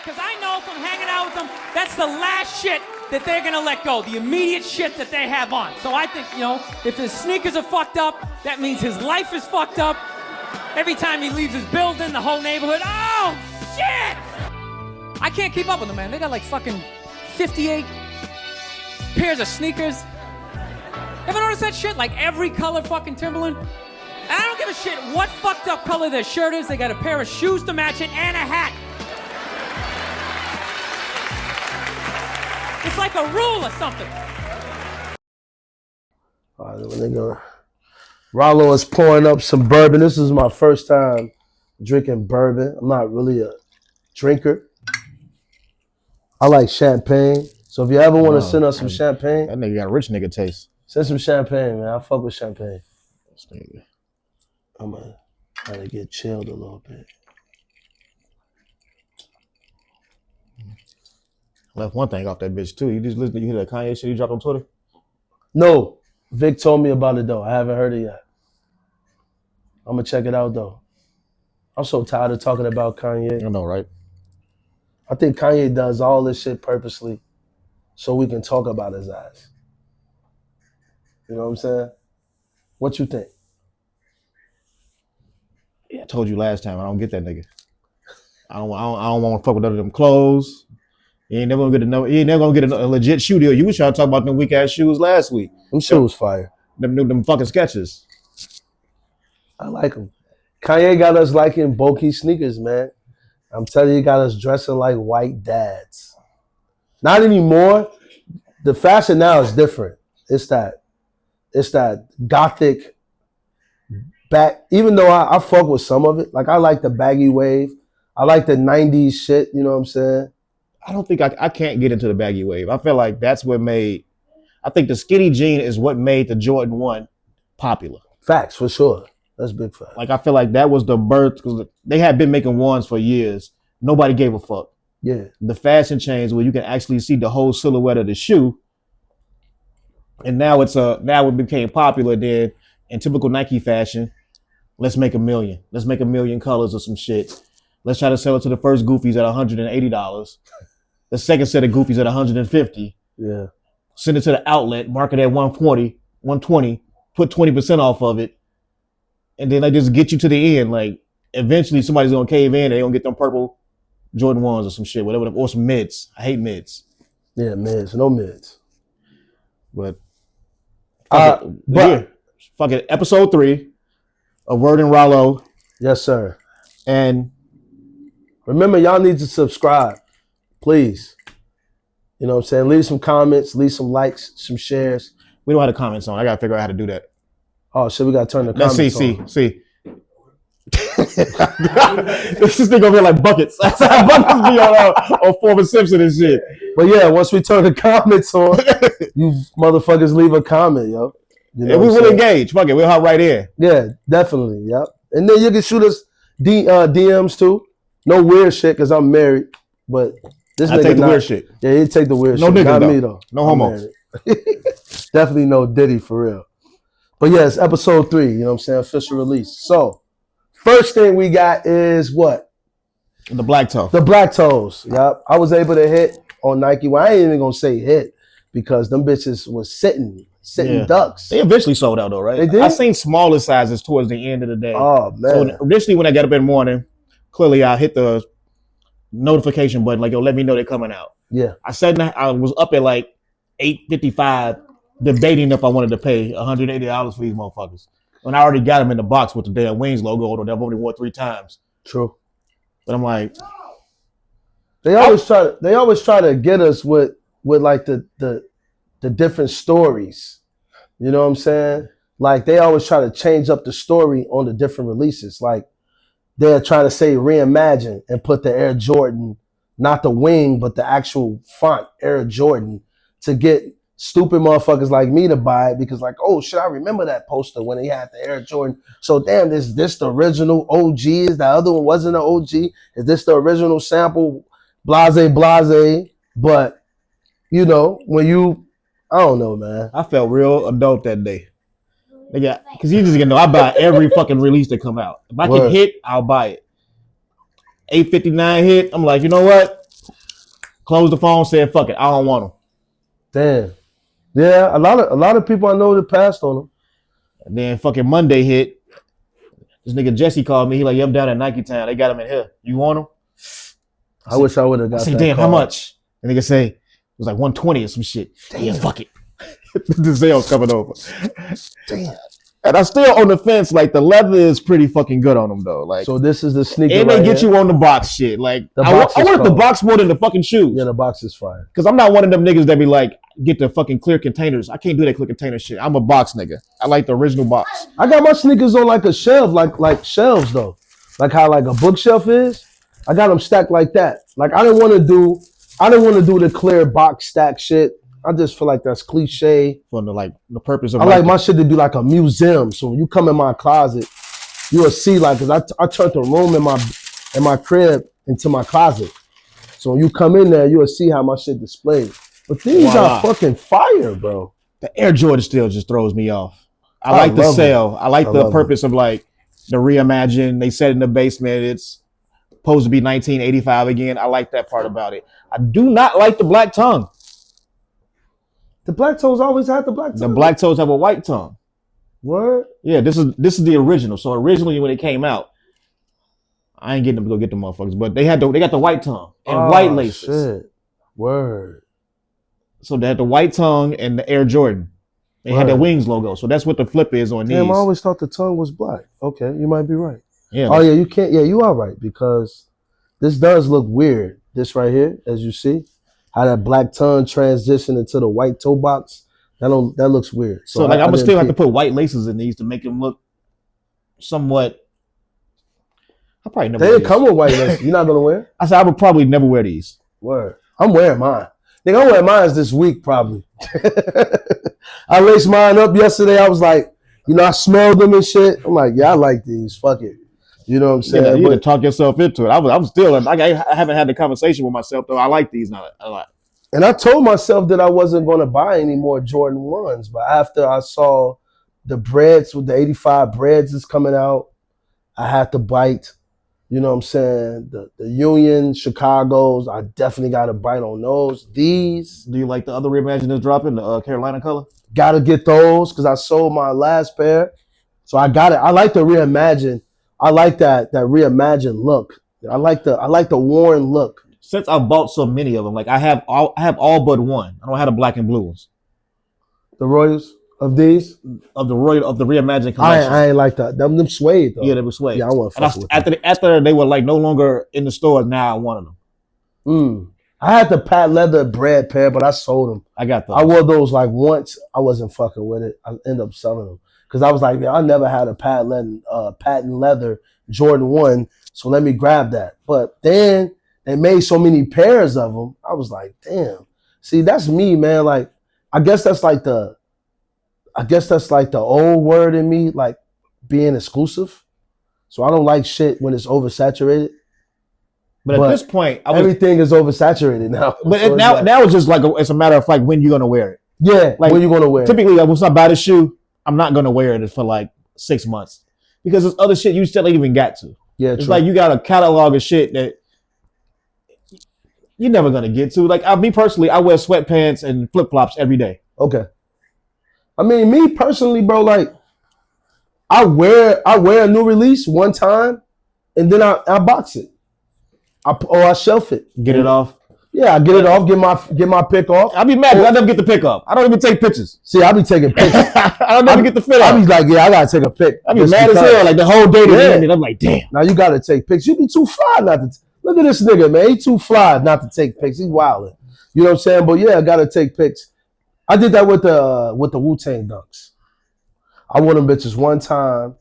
because I know from hanging out with them, that's the last shit that they're gonna let go, the immediate shit that they have on. So I think, if his sneakers are fucked up, that means his life is fucked up. Every time he leaves his building, the whole neighborhood, oh, shit! I can't keep up with them, man. They got like fucking 58 pairs of sneakers. Ever notice that shit? Like every color fucking Timberland? And I don't give a shit what fucked up color their shirt is. They got a pair of shoes to match it and a hat. It's like a rule or something. All right, nigga. RALLO is pouring up some bourbon. This is my first time drinking bourbon. I'm not really a drinker. I like champagne. So if you ever want to send us some champagne. That nigga got a rich nigga taste. Send some champagne, man. I fuck with champagne. I'm gonna try to get chilled a little bit. Left one thing off that bitch too. You just listen to you hear that Kanye shit he dropped on Twitter? No. Vic told me about it though. I haven't heard it yet. I'm gonna check it out though. I'm so tired of talking about Kanye. I know, right? I think Kanye does all this shit purposely so we can talk about his ass. You know what I'm saying? What you think? Yeah, I told you last time. I don't get that nigga. I don't want to fuck with none of them clothes. You ain't never gonna get a legit shoe deal. You was trying to talk about them weak ass shoes last week. Them shoes fire. Them fucking Skechers. I like them. Kanye got us liking bulky sneakers, man. I'm telling you, he got us dressing like white dads. Not anymore. The fashion now is different. It's that gothic back. Even though I fuck with some of it, like I like the baggy wave. I like the 90s shit. You know what I'm saying? I don't think I can't get into the baggy wave. I feel like that's what made. I think the skinny jean is what made the Jordan 1 popular. Facts, for sure. That's big fact. Like I feel like that was the birth because they had been making ones for years. Nobody gave a fuck. Yeah. The fashion changed where you can actually see the whole silhouette of the shoe. And now it became popular then in typical Nike fashion. Let's make $1 million. Let's make 1 million colors or some shit. Let's try to sell it to the first Goofies at $180. The second set of Goofies at $150. Yeah. Send it to the outlet, market at $140, $120, put 20% off of it. And then they just get you to the end. Like eventually somebody's gonna cave in, they're gonna get them purple Jordan 1s or some shit, whatever, or some mids. I hate mids. Yeah, mids, no mids. But fuck it. Episode 3 of Word and RALLO. Yes, sir. And remember, y'all need to subscribe, please. You know what I'm saying? Leave some comments, leave some likes, some shares. We don't have the comments on. I gotta figure out how to do that. Oh shit, we gotta turn the comments on. See. This thing gonna be like buckets. That's how buckets be on Former Simpson and shit. But yeah, once we turn the comments on, you motherfuckers leave a comment, yo. You know and we will engage. Fuck it, we'll hop right in. Yeah, definitely. Yep. And then you can shoot us DMs too. No weird shit, cause I'm married. But this nigga take the weird shit. Yeah, he take the weird no shit. Niggas, Not though. me though. No homo. Definitely no Diddy for real. But yeah, it's episode 3. You know what I'm saying? Official release. So first thing we got is what? The black toe. The black toes. Yep. I was able to hit on Nike. Well, I ain't even gonna say hit because them bitches was sitting ducks. They eventually sold out though, right? They did? I seen smaller sizes towards the end of the day. Oh man. So initially when I got up in the morning, clearly I hit the notification button, like, yo, let me know they're coming out. Yeah. I was up at like 8:55 debating if I wanted to pay $180 for these motherfuckers. When I already got them in the box with the damn Wings logo, although they've only worn 3 times. True. But I'm like, they always try to get us with like the different stories. You know what I'm saying? Like they always try to change up the story on the different releases. Like they're trying to say reimagine and put the Air Jordan, not the wing, but the actual font Air Jordan to get stupid motherfuckers like me to buy it because like, oh shit, I remember that poster when they had the Air Jordan. So damn, is this the original OG? Is the other one wasn't an OG? Is this the original sample? Blase. But you know, I don't know, man. I felt real adult that day. Because you just gonna know I buy every fucking release that come out. If I can hit, I'll buy it. 859 hit, I'm like, you know what? Closed the phone, said, fuck it, I don't want them. Damn. Yeah, a lot of people I know that passed on them. And then fucking Monday hit. This nigga Jesse called me. He like, yeah, I'm down at Nike Town. They got them in here. You want them? I wish I would have got I said, that damn, call. how much? And nigga say, it was like 120 or some shit. Damn, fuck it. The sale's coming over. Damn. And I'm still on the fence. Like, the leather is pretty fucking good on them, though. Like, So this is the sneaker. and right they get here. you on the box shit. Like, The I box is wanted the cold. box more than the fucking shoes. Yeah, the box is fire. Because I'm not one of them niggas that be like, get the fucking clear containers. I can't do that clear container shit. I'm a box nigga. I like the original box. I got my sneakers on like a shelf, like shelves though. Like how like a bookshelf is. I got them stacked like that. Like I didn't want to do the clear box stack shit. I just feel like that's cliche. For the purpose of I like my shit to be like a museum. So when you come in my closet, you'll see like, cause I turned the room in my crib into my closet. So when you come in there, you'll see how my shit displayed. But these are fucking fire, bro. The Air Jordan still just throws me off. I I like the love sale. I like I the love purpose of like the reimagine. They said in the basement it's supposed to be 1985 again. I like that part about it. I do not like the black tongue. The black toes always had the black toes. The black toes have a white tongue. Word? Yeah, this is the original. So originally when it came out, I ain't getting them to go get the motherfuckers, but they got the white tongue and white laces. Shit. Word. So they had the white tongue and the Air Jordan. They had the Wings logo. So that's what the flip is on these. Damn, I always thought the tongue was black. Okay, you might be right. Yeah. Oh yeah, you can't. Yeah, you are right because this does look weird. This right here, as you see, how that black tongue transitioned into the white toe box. That looks weird. So like I'm gonna still have to put white laces in these to make them look somewhat. I probably never. They didn't come with white laces. You're not gonna wear? I said I would probably never wear these. Word. I'm wearing mine. Think I'm wearing mine this week probably. I laced mine up yesterday. I was like, I smelled them and shit. I'm like, yeah, I like these. Fuck it. You know what I'm saying? Yeah, you can talk yourself into it. I'm still like I haven't had the conversation with myself though. I like these now a lot. And I told myself that I wasn't going to buy any more Jordan 1s. But after I saw the breads with the 85 breads is coming out, I had to bite. You know what I'm saying? The Union, Chicago's, I definitely got to bite on those. These. Do you like the other Reimagine that's dropping, the Carolina color? Got to get those because I sold my last pair. So I got it. I like the Reimagine. I like that Reimagine look. I like the worn look. Since I bought so many of them, like I have all but one. I don't have the black and blue ones. The Royals of these of the Reimagine collection. I ain't like that. Them suede though. Yeah, they were suede. Yeah, I want to fuck with them. After they were like no longer in the stores, now I wanted them. I had the Pat Leather bread pair, but I sold them. I got those. I wore those like once. I wasn't fucking with it. I ended up selling them because I was like, man, I never had a patent leather Jordan 1, so let me grab that. But then they made so many pairs of them. I was like, damn. See, that's me, man. Like, I guess that's like the old word in me, like being exclusive. So I don't like shit when it's oversaturated. But at this point, everything is oversaturated now. But so now it's just like it's a matter of like when you're gonna wear it. Yeah, like when you're gonna wear it. Typically, like, once I buy the shoe, I'm not gonna wear it for like 6 months because there's other shit you still ain't even got to. Yeah, it's true. like you got a catalog of shit that you're never gonna get to. Like me personally, I wear sweatpants and flip flops every day. Okay. I mean, me personally, bro, like I wear a new release one time, and then I box it. I shelf it. Get it off. Yeah, I get it off. Get my pick off. I be mad because I never get the pick up. I don't even take pictures. See, I be taking pictures. I don't never get the fit I up. be like, yeah, I gotta take a pic. I be mad as hell. Like the whole day to end, and I'm like, damn. Now you gotta take pics. You be too fly not to. Look at this nigga, man. He too fly not to take pics. He's wilding. You know what I'm saying? But yeah, I gotta take pics. I did that with the Wu-Tang dunks. I wore them bitches one time,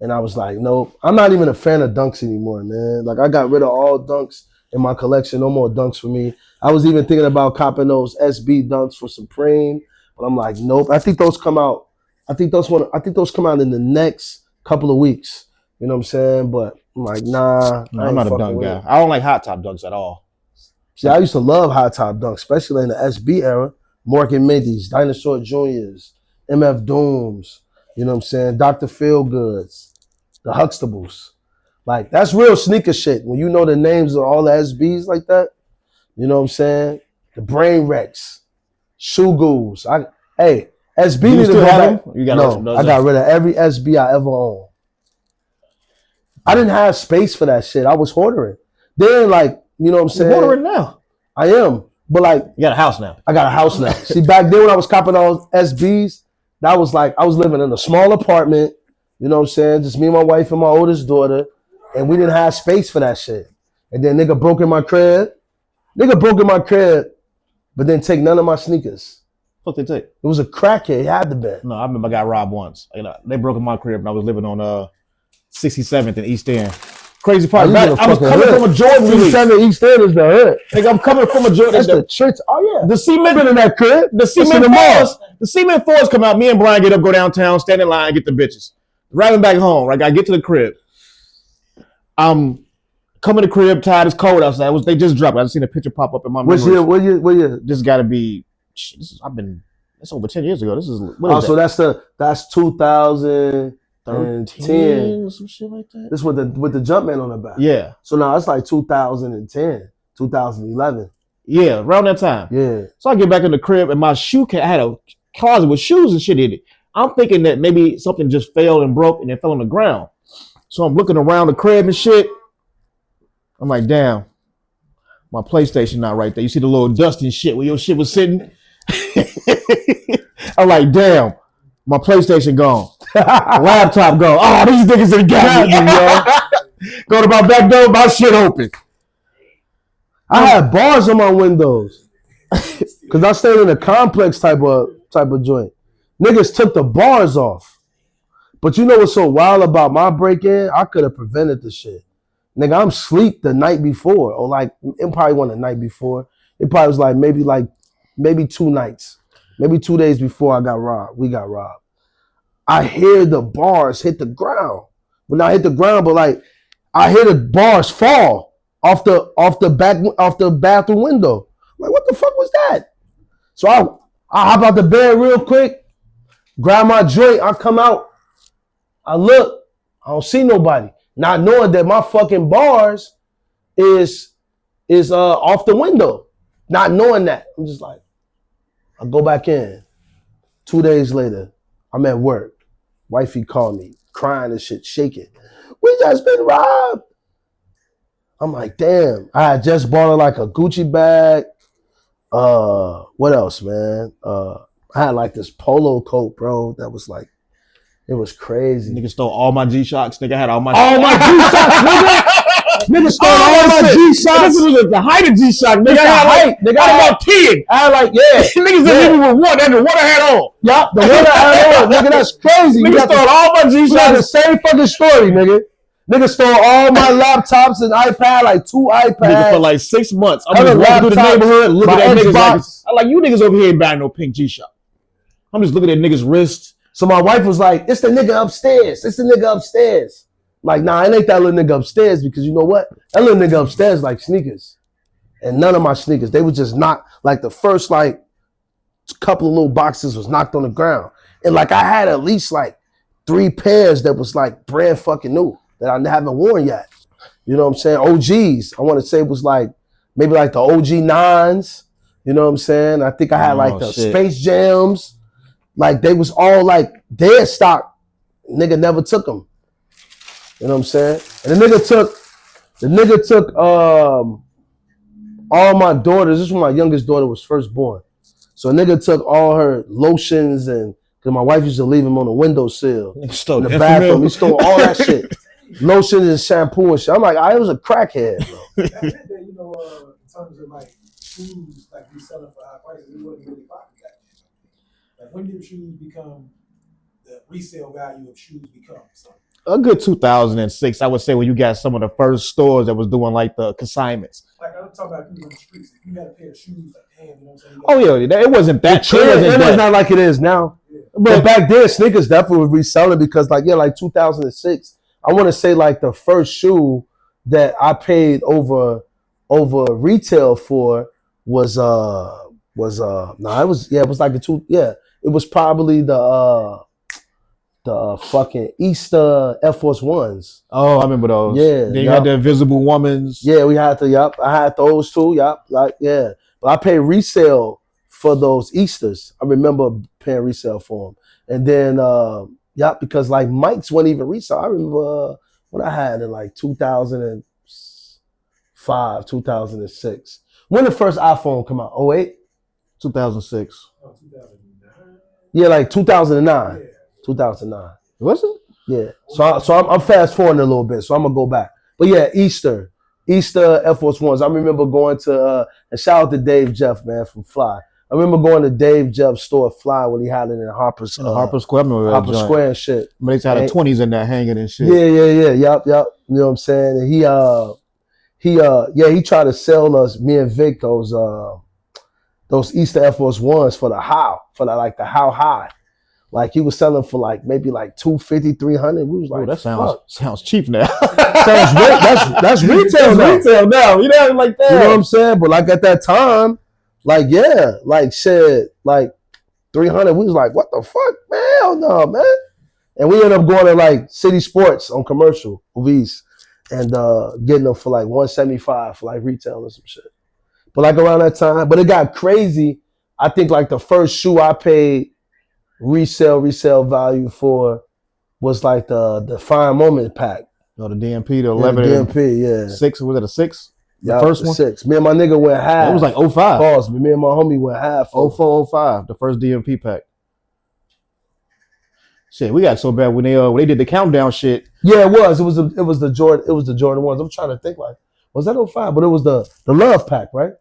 and I was like, nope. I'm not even a fan of dunks anymore, man. Like I got rid of all dunks in my collection. No more dunks for me. I was even thinking about copping those SB dunks for Supreme, but I'm like, nope. I think those come out. I think those come out in the next couple of weeks. You know what I'm saying? But I'm like, nah. I'm not a dunk guy. I don't like hot top dunks at all. See, I used to love hot top dunks, especially in the SB era. Morgan Mindy's, Dinosaur Juniors, MF Dooms. You know what I'm saying? Dr. Feelgoods, the Huxtables. Like, that's real sneaker shit. When you know the names of all the SBs like that, You know what I'm saying? The brain wrecks, shoe goos. Hey, SB Do you need to still go have back. them? You got No, I got rid of every SB I ever owned. I didn't have space for that shit. I was hoarding. Then like, you know what I'm saying? You're ordering now. I am. But like, You got a house now. I got a house now. See, back then when I was copping all SBs, that was like, I was living in a small apartment, you know what I'm saying? Just me and my wife and my oldest daughter, and we didn't have space for that shit. And then nigga broke in my crib, but didn't take none of my sneakers. What they take? It was a crackhead, he had the bed. No, I remember I got robbed once. You know, they broke in my crib and I was living on 67th and East End. Crazy part. I was coming from a Jordan release. 7 East End is the hood. Nigga, I'm coming from a Jordan. That's the church. Oh yeah. The cement in that crib. The cement fours come out. Me and Brian get up, go downtown, stand in line, get the bitches. Driving back home, right? I get to the crib. I'm coming to the crib, tired. It's cold outside. They just dropped. I just seen a picture pop up in my memory. What year? This got to be. That's over 10 years ago. This is. What is so that's 2013, some shit like that. This with the Jumpman on the back. Yeah. So now it's like 2010, 2011. Yeah, around that time. Yeah. So I get back in the crib and my shoe I had a closet with shoes and shit in it. I'm thinking that maybe something just failed and broke and it fell on the ground. So I'm looking around the crib and shit. I'm like, damn, my PlayStation not right there. You see the little dust and shit where your shit was sitting? I'm like, damn, my PlayStation gone. Laptop gone. Oh, these niggas done got me, yo. Go to my back door, my shit open. I had bars on my windows. Cause I stayed in a complex type of joint. Niggas took the bars off. But you know what's so wild about my break-in? I could have prevented the shit. Nigga, I'm sleep the night before. Or like, it probably wasn't the night before. It probably was maybe 2 nights. Maybe 2 days before we got robbed. I hear the bars hit the ground. But not hit the ground, but like, I hear the bars fall off the bathroom window. I'm like, what the fuck was that? So I hop out the bed real quick, grab my joint, I come out, I look, I don't see nobody. Not knowing that my fucking bars is off the window. Not knowing that. I'm just like, I go back in. 2 days later, I'm at work. Wifey called me, crying and shit, shaking. We just been robbed. I'm like, damn. I had just bought her like a Gucci bag. What else, man? I had like this polo coat, bro. That was like, it was crazy. Nigga stole all my G-Shocks. Nigga had all my G-Shocks, nigga. Nigga stole all my G-Shocks. This was the height of G-Shock. Nigga Nigga had about 10. I had like, yeah. Niggas didn't even with one. The one I had on. Yup, the one I had on. Nigga, that's crazy. Nigga stole all my G-Shocks. We had the same fucking story, nigga. Nigga stole all my laptops and iPad, like 2 iPads. Nigga for like 6 months. I'm just walking through the neighborhood looking at niggas like, I'm like, you niggas over here ain't buying no pink G-Shock. I'm just looking at niggas' wrists. So my wife was like, it's the nigga upstairs. It's the nigga upstairs. Like, nah, it ain't that little nigga upstairs because you know what? That little nigga upstairs like sneakers. And none of my sneakers, they were just knocked, like the first like couple of little boxes was knocked on the ground. And like I had at least like 3 pairs that was like brand fucking new that I haven't worn yet. You know what I'm saying? OGs. I want to say it was like, maybe like the OG 9s. You know what I'm saying? I think I had like the Space Jams. Like they was all like dead stock. Nigga never took them. You know what I'm saying? And the nigga took all my daughters. This is when my youngest daughter was first born. So a nigga took all her lotions and because my wife used to leave them on the windowsill in the bathroom. He stole all that shit. Lotions and shampoo and shit. I'm like, I was a crackhead, bro. Back then, you know, in terms of like shoes, like we selling for high prices, it wasn't really popular. Like when did shoes become the resale value of shoes become something? A good 2006, I would say, when you got some of the first stores that was doing like the consignments. Like I'm talking about people on the streets. If you had a pair of shoes like hand, you know what I'm saying? Oh yeah, it wasn't that. It was not like it is now. Yeah. But back then, sneakers definitely were reselling because like 2006. I want to say like the first shoe that I paid over retail for was it was like it was probably the the fucking Easter Air Force Ones. Oh, I remember those. Yeah. Then you had the Invisible Womans. Yeah, we had to. Yup, I had those too. Yup, like yeah. But I paid resale for those Easters. I remember paying resale for them, and then because like Mike's wasn't even resale. I remember what I had in like 2005, 2006. When the first iPhone come out? 08? 2006. Oh, 2009. Yeah, like 2009. Yeah. 2009. Was it? Yeah. So I'm fast forwarding a little bit. So I'm gonna go back. But yeah, Easter Air Force Ones. I remember going to and shout out to Dave Jeff, man, from Fly. I remember going to Dave Jeff's store at Fly when he had it in Harper's Harper Square. I remember Harper that Square and shit. They had the 20s in there hanging and shit. Yeah. Yup. You know what I'm saying? And he tried to sell us, me and Vic, those Easter Air Force Ones for the how high. Like he was selling for like maybe like $250, $300. We was like, that sounds cheap now. that's retail now. Retail now. You know, like that. You know what I'm saying? But like at that time, like yeah, like shit, like 300. We was like, what the fuck, man? Hell no, man. And we ended up going to like City Sports on commercial movies and getting them for like $175 for like retail or some shit. But like around that time, but it got crazy. I think like the first shoe I paid resale value for was like the Fine Moment pack. No, the DMP, the 11. Yeah, the DMP, yeah. 6, was it a 6? The first one? 6. Me and my nigga went half. It was like 05. Pause, but me and my homie went half. 04, 05, the first DMP pack. Shit, we got so bad when they did the countdown shit. Yeah, it was. It was the Jordan ones. I'm trying to think like, was that 05? But it was the Love pack, right?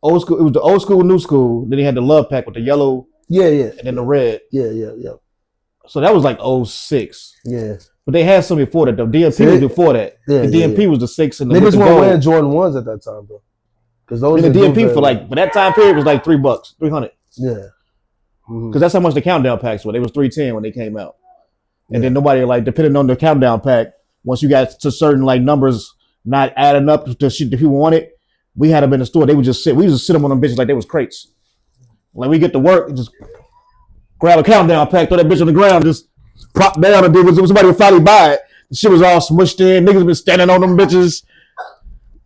Old school. It was the old school, new school. Then he had the Love pack with the yellow. Yeah. And then the red. Yeah. So that was like 06. Yeah. But they had some before that. The DMP was before that. Yeah, the DMP was the 6 and the niggas weren't gold. wearing Jordan 1s at that time, bro. Because those the DMP for that time period was like $3, 300. Yeah. Because that's how much the countdown packs were. They was $310 when they came out. And then nobody, like, depending on the countdown pack, once you got to certain like numbers not adding up to shit that people wanted, we had them in the store. They would just sit. We just sit them on them bitches like they was crates. Like we get to work and just grab a countdown pack, throw that bitch on the ground, just prop down, and then somebody would finally buy it. The shit was all smushed in. Niggas been standing on them bitches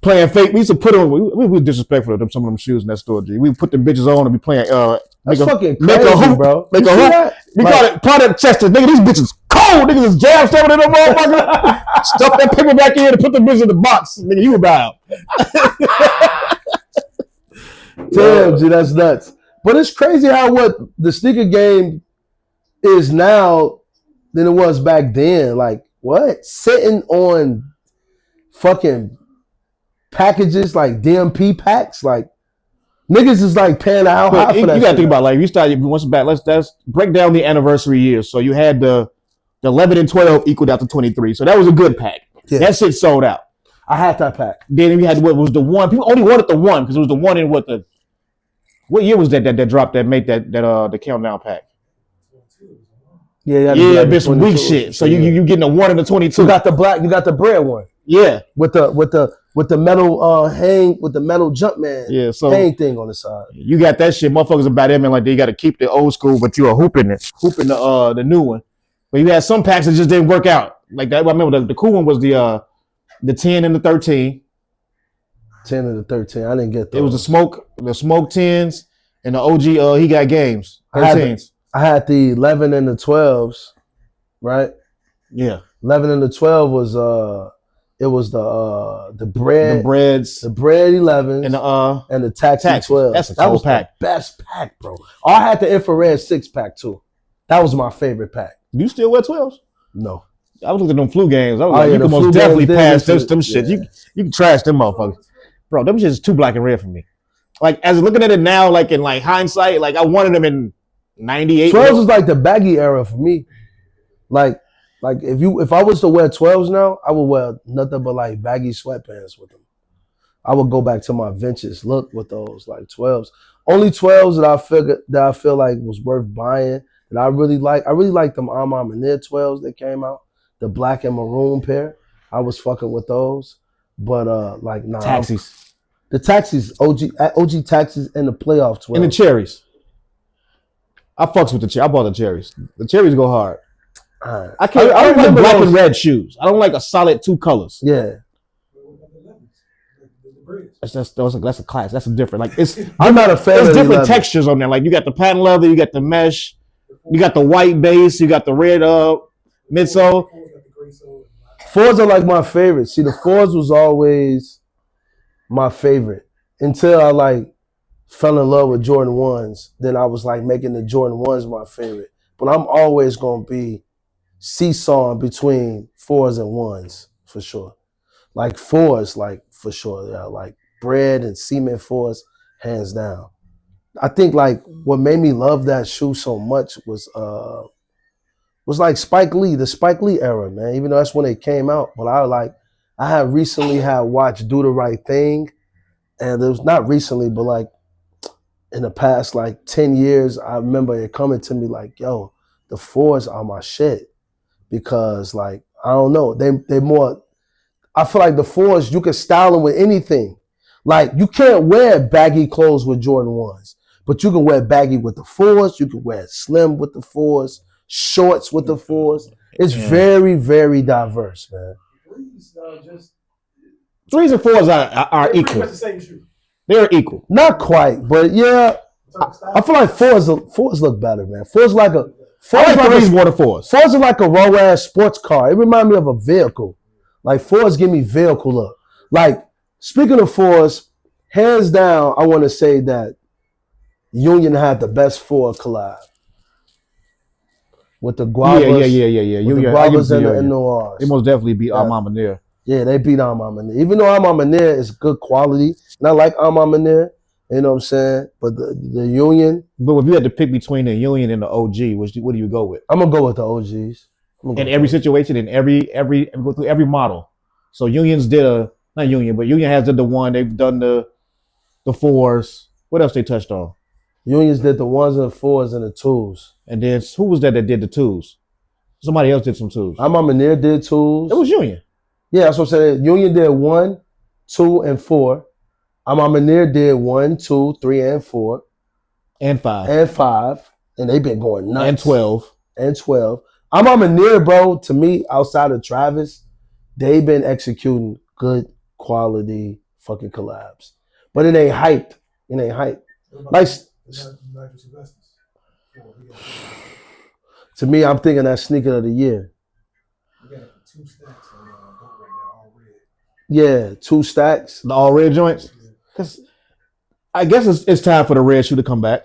playing fake. We used to put on. We were disrespectful of some of them shoes in that store. G. We put them bitches on and be playing. That's fucking make crazy, a hoop, bro. Make you a hoop. That? We call it product Chester. Nigga, these bitches cold. Niggas is jam stuffing in them motherfuckers. Stuff that paper back in and put the bitch in the box. Nigga, you about. Damn, G, that's nuts. But it's crazy how what the sneaker game is now than it was back then. Like, what? Sitting on fucking packages like DMP packs? Like, niggas is like paying out high for that. You gotta think about like you started once back. Let's break down the anniversary years. So you had the 11 and 12 equaled out to 23. So that was a good pack. Yeah. That shit sold out. I had that pack. Then we had what was the one. People only wanted the one because it was the one in what year was that dropped that made that the countdown pack? Yeah, been some weak shit. So you getting a 1 and a 22. You got the black, you got the bread one. Yeah, with the metal hang with the metal Jumpman hang thing on the side. You got that shit. Motherfuckers about them and like they got to keep the old school, but you are hooping the new one. But you had some packs that just didn't work out. Like that. I remember the cool one was the 10 and the 13. 10 and the 13. I didn't get those. It was the smoke 10s and the OG he got games 13s. I had the 11 and the 12s, right? Yeah. 11 and the 12 was it was the bread, the breads, the bread 11s and the taxi 12. That was pack. The best pack, bro. Oh, I had the infrared 6-pack too. That was my favorite pack. You still wear 12s? No. I was looking at them flu games. I was like, you can most definitely pass them shit. You can trash them motherfuckers. Bro, them shit is too black and red for me. Like, as looking at it now, like in like hindsight, like I wanted them in 98. 12s was like the baggy era for me. Like if I was to wear 12s now, I would wear nothing but like baggy sweatpants with them. I would go back to my vintage look with those like 12s. Only 12s that I feel like was worth buying that I really like. I really like them Armand Manir 12s that came out, the black and maroon pair. I was fucking with those, but taxis. The taxis, OG taxis, and the playoff 12. And the cherries. I fucks with the cherries. I bought the cherries. The cherries go hard. I can't. I don't like remember black those. and red shoes. I don't like a solid two colors. Yeah. That's a class. That's a different. Like it's. I'm not a fan There's of the different 11. textures on there. Like you got the patent leather, you got the mesh, you got the white base, you got the red midsole. Fours are like my favorite. See, the fours was always my favorite until I like fell in love with Jordan 1s. Then I was like making the Jordan 1s my favorite. But I'm always gonna be seesawing between 4s and 1s for sure. Like 4s, like for sure. Yeah, like bread and cement 4s, hands down. I think like what made me love that shoe so much was like Spike Lee, the Spike Lee era, man. Even though that's when they came out, but I had recently watched Do the Right Thing, and it was not recently, but like in the past like 10 years, I remember it coming to me like, yo, the 4s are my shit because like I don't know, they more. I feel like the 4s you can style them with anything. Like you can't wear baggy clothes with Jordan 1s, but you can wear baggy with the 4s. You can wear slim with the 4s. Shorts with the 4s. It's very, very diverse, man. Threes and fours are equal. Much the same shoe. They're equal. Not quite, but yeah. I feel like fours look better, man. Fours like a I like threes more than fours. Fours are like a raw ass sports car. It reminds me of a vehicle. Like fours give me vehicle look. Like speaking of fours, hands down, I want to say that Union had the best 4 collab. With the guavas, yeah. With the guavas and the noirs. They most definitely beat Armand Manir. Yeah, they beat Armand Manir. Even though Armand Manir is good quality, and I like Armand Manir, you know what I'm saying? But the Union. But if you had to pick between the Union and the OG, what do you go with? I'm gonna go with the OGs. In every situation, in every go through every model. So Unions did not Union, but Union has did the one. They've done the 4s. What else they touched on? Unions did the 1s and the 4s and the 2s. And then who was that did the 2s? Somebody else did some 2s. Armand Manir did 2s. It was Union. Yeah, that's what I'm saying. Union did 1, 2, and 4. Armand Manir did 1, 2, 3, and 4. And 5. And 5. And they've been going nuts. And 12. And 12. Armand Manir, bro, to me, outside of Travis, they've been executing good quality fucking collabs. But it ain't hyped. It ain't hyped. Like, to me, I'm thinking that sneaker of the year. We got 2 stacks on GOAT right now, all red. Yeah, 2 stacks. The all red joints. Because I guess it's time for the red shoe to come back.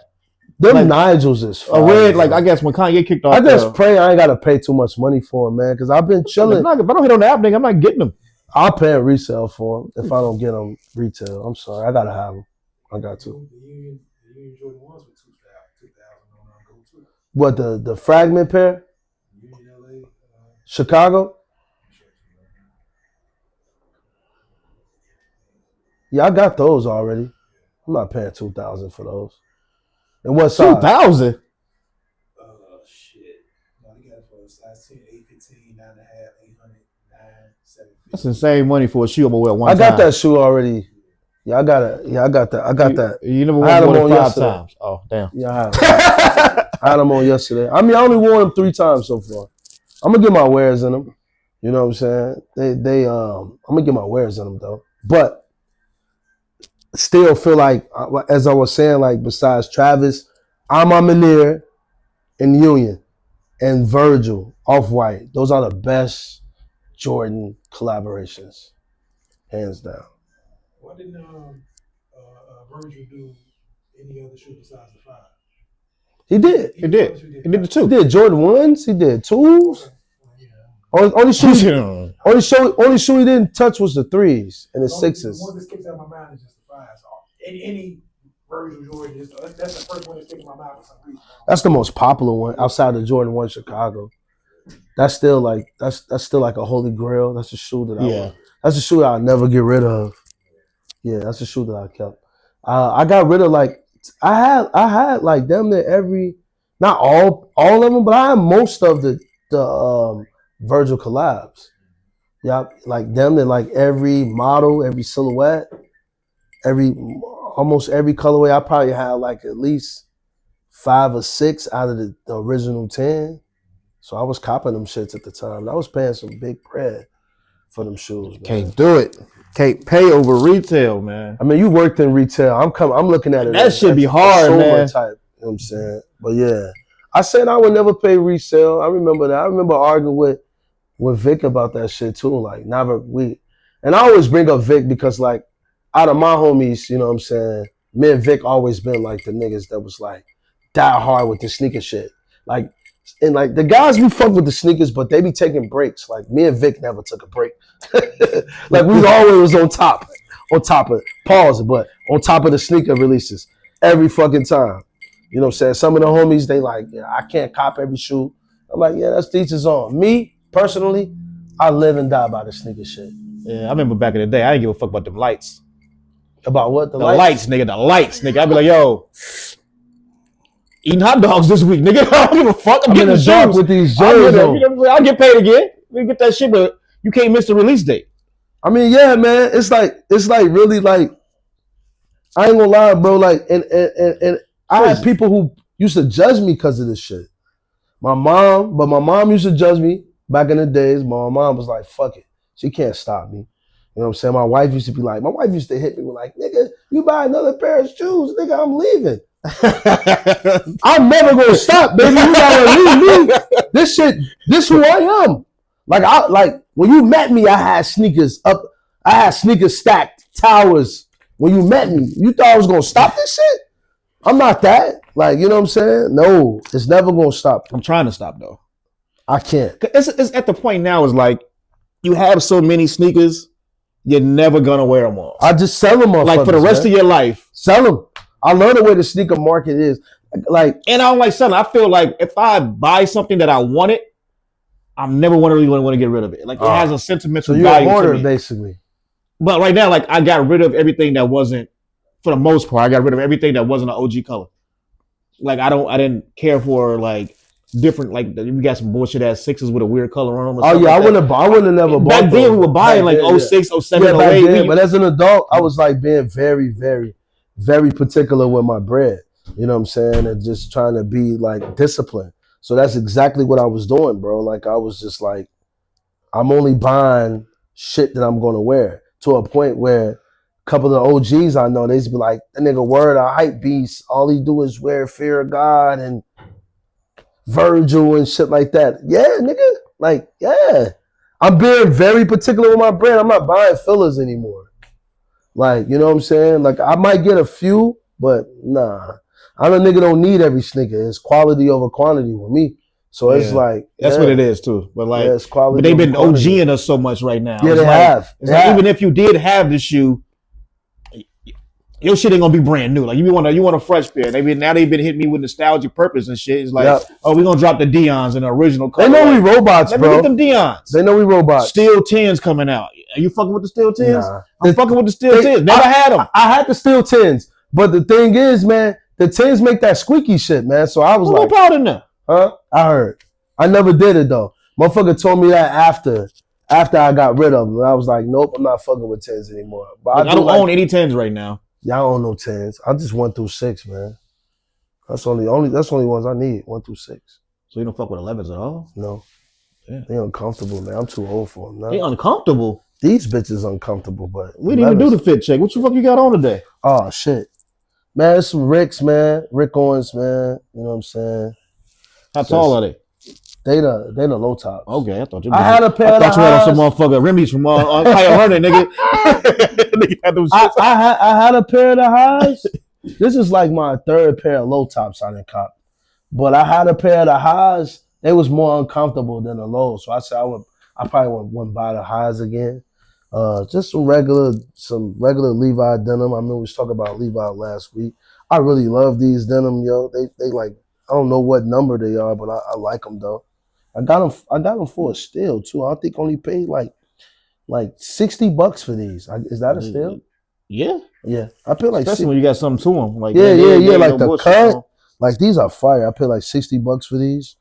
Them like, Nigels is fire, a red. bro. Like I guess when Kanye kicked off, I just pray I ain't gotta pay too much money for them, man. Because I've been chilling. If I don't hit on the app, nigga, I'm not getting them. I'll pay a resale for them if I don't get them retail. I'm sorry, I gotta have them. I got to. The Union Jordan 1s with 2,000 on GOAT too. What the fragment pair? Union LA, Chicago? Yeah, I got those already. I'm not paying $2,000 for those. And what size? 2,000. Shit. No, they got it for a size 10, 815, 9.5, 800, 9, 750. That's insane money for a shoe I'm gonna wear one I time. got that shoe already. Yeah, I got it. Yeah, I got that. I got that. You never I had wore them more on than 5 yesterday. times. Oh, damn. Yeah, I had them on yesterday. I mean, I only wore them 3 times so far. I'm gonna get my wears in them. You know what I'm saying? I'm gonna get my wears in them though. But still feel like, as I was saying, like besides Travis, Armand Manir and Union and Virgil, Off-White, those are the best Jordan collaborations, hands down. Why didn't Virgil do any other shoe besides the 5? He did. He did. He did the 2. He did Jordan 1s. He did 2s. Only shoe he didn't touch was the 3s and the 6s. The one that sticks out of my mind is just the 5s. Any Virgil Jordan, that's the first one that sticks in my mind for some reason. That's the most popular one outside of Jordan 1 Chicago. That's still like a holy grail. That's a shoe that that's a shoe that I'll never get rid of. Yeah, that's a shoe that I kept. I got rid of like I had like damn near every, not all of them, but I had most of the Virgil collabs. Yeah, like damn near like every model, every silhouette, almost every colorway. I probably had like at least 5 or 6 out of the original 10. So I was copping them shits at the time. I was paying some big bread for them shoes, man. Can't do it. Can't pay over retail, man. I mean, you worked in retail. I'm looking at it. That should be hard, man. Type, you know what I'm saying? But yeah, I said I would never pay resale. I remember that. I remember arguing with Vic about that shit too. Like, and I always bring up Vic because, like, out of my homies, you know what I'm saying, me and Vic always been like the niggas that was like die hard with the sneaker shit. Like, and like the guys we fuck with the sneakers, but they be taking breaks. Like me and Vic never took a break. Like we always on top of pause, but on top of the sneaker releases every fucking time. You know what I'm saying? Some of the homies, they like, yeah, I can't cop every shoe. I'm like, yeah, that's teachers on. Me, personally, I live and die by the sneaker shit. Yeah, I remember back in the day, I didn't give a fuck about them lights. About what? The lights, nigga. The lights, nigga. I'd be like, yo, eating hot dogs this week, nigga. I don't give a fuck. I'm getting the shoes with these J's on. I'll get paid again. We get that shit, but you can't miss the release date. I mean, yeah, man. It's like really like, I ain't gonna lie, bro. Like, and I had people who used to judge me because of this shit. My mom used to judge me back in the days. My mom was like, fuck it. She can't stop me. You know what I'm saying? My wife used to hit me with like, nigga, you buy another pair of shoes, nigga, I'm leaving. I'm never gonna stop, baby. You gotta leave me. This who I am. Like when you met me, I had sneakers up. I had sneakers stacked, towers. When you met me, you thought I was gonna stop this shit? I'm not that. Like, you know what I'm saying? No, it's never gonna stop. I'm trying to stop though. I can't. It's at the point now. Is like you have so many sneakers, you're never gonna wear them all. I just sell them all. Like for the rest of your life. Sell them. I learned the way the sneaker market is. Like, and I don't like selling. I feel like if I buy something that I wanted, I'm never really want to get rid of it. Like it has a sentimental value. So you're a hoarder, basically. But right now, like I got rid of everything that wasn't, for the most part, I got rid of everything that wasn't an OG color. Like I didn't care for like different, like we got some bullshit ass sixes with a weird color on them. Oh yeah, like I wouldn't have never bought back then. We were buying like 06, 07, 08. But as an adult, I was like being very, very, very particular with my bread. You know what I'm saying? And just trying to be like disciplined. So that's exactly what I was doing, bro. Like I was just like, I'm only buying shit that I'm gonna wear, to a point where a couple of OGs I know, they used to be like, that nigga Word a hype beast. All he do is wear Fear of God and Virgil and shit like that. Yeah, nigga. Like, yeah. I'm being very particular with my brand. I'm not buying fillers anymore. Like, you know what I'm saying? Like, I might get a few, but nah. I'm a nigga don't need every sneaker. It's quality over quantity with me. So it's like, that's what it is too. But like, it's quality. But they've been OGing us so much right now. Yeah, it's they like, have. It's like even if you did have the shoe, your shit ain't gonna be brand new. Like you want a fresh pair. Now they've been hitting me with nostalgic purpose and shit. It's like, oh, we're gonna drop the Dion's in the original color. They know we robots, Let bro. me get them Dion's. They know we robots. Steel 10s coming out. Are you fucking with the Steel 10s? Nah. I'm fucking with the Steel 10s. Never had them. I had the Steel 10s, but the thing is, man, the 10s make that squeaky shit, man. So I was like, proud in there. Huh? I heard. I never did it though. Motherfucker told me that after I got rid of them. And I was like, nope, I'm not fucking with 10s anymore. But I don't own any 10s right now. Yeah, I don't own no 10s. I just 1 through 6, man. That's only ones I need, 1 through 6. So you don't fuck with 11s at all? No. Yeah. They uncomfortable, man. I'm too old for them now. They uncomfortable? These bitches uncomfortable, but we didn't even do the fit check. What the fuck you got on today? Oh shit. Man, it's some Ricks, man. Rick Owens, man. You know what I'm saying? How tall are they? They the low tops. Okay, I thought you. I had a pair. I thought you had some motherfucker Remy's from Kyle Herndon, nigga. I had a pair of the highs. This is like my third pair of low tops I didn't cop, but I had a pair of the highs. They was more uncomfortable than the lows, so I said I probably wouldn't buy the highs again. Just some regular Levi denim. I remember we was talking about Levi last week. I really love these denim, yo. They like, I don't know what number they are, but I like them though. I got them for a steal too. I think only paid like $60 for these. Is that a steal? Yeah. Yeah. I paid like especially when you got something to them. Like yeah. Like the cut. Like these are fire. I paid like $60 for these.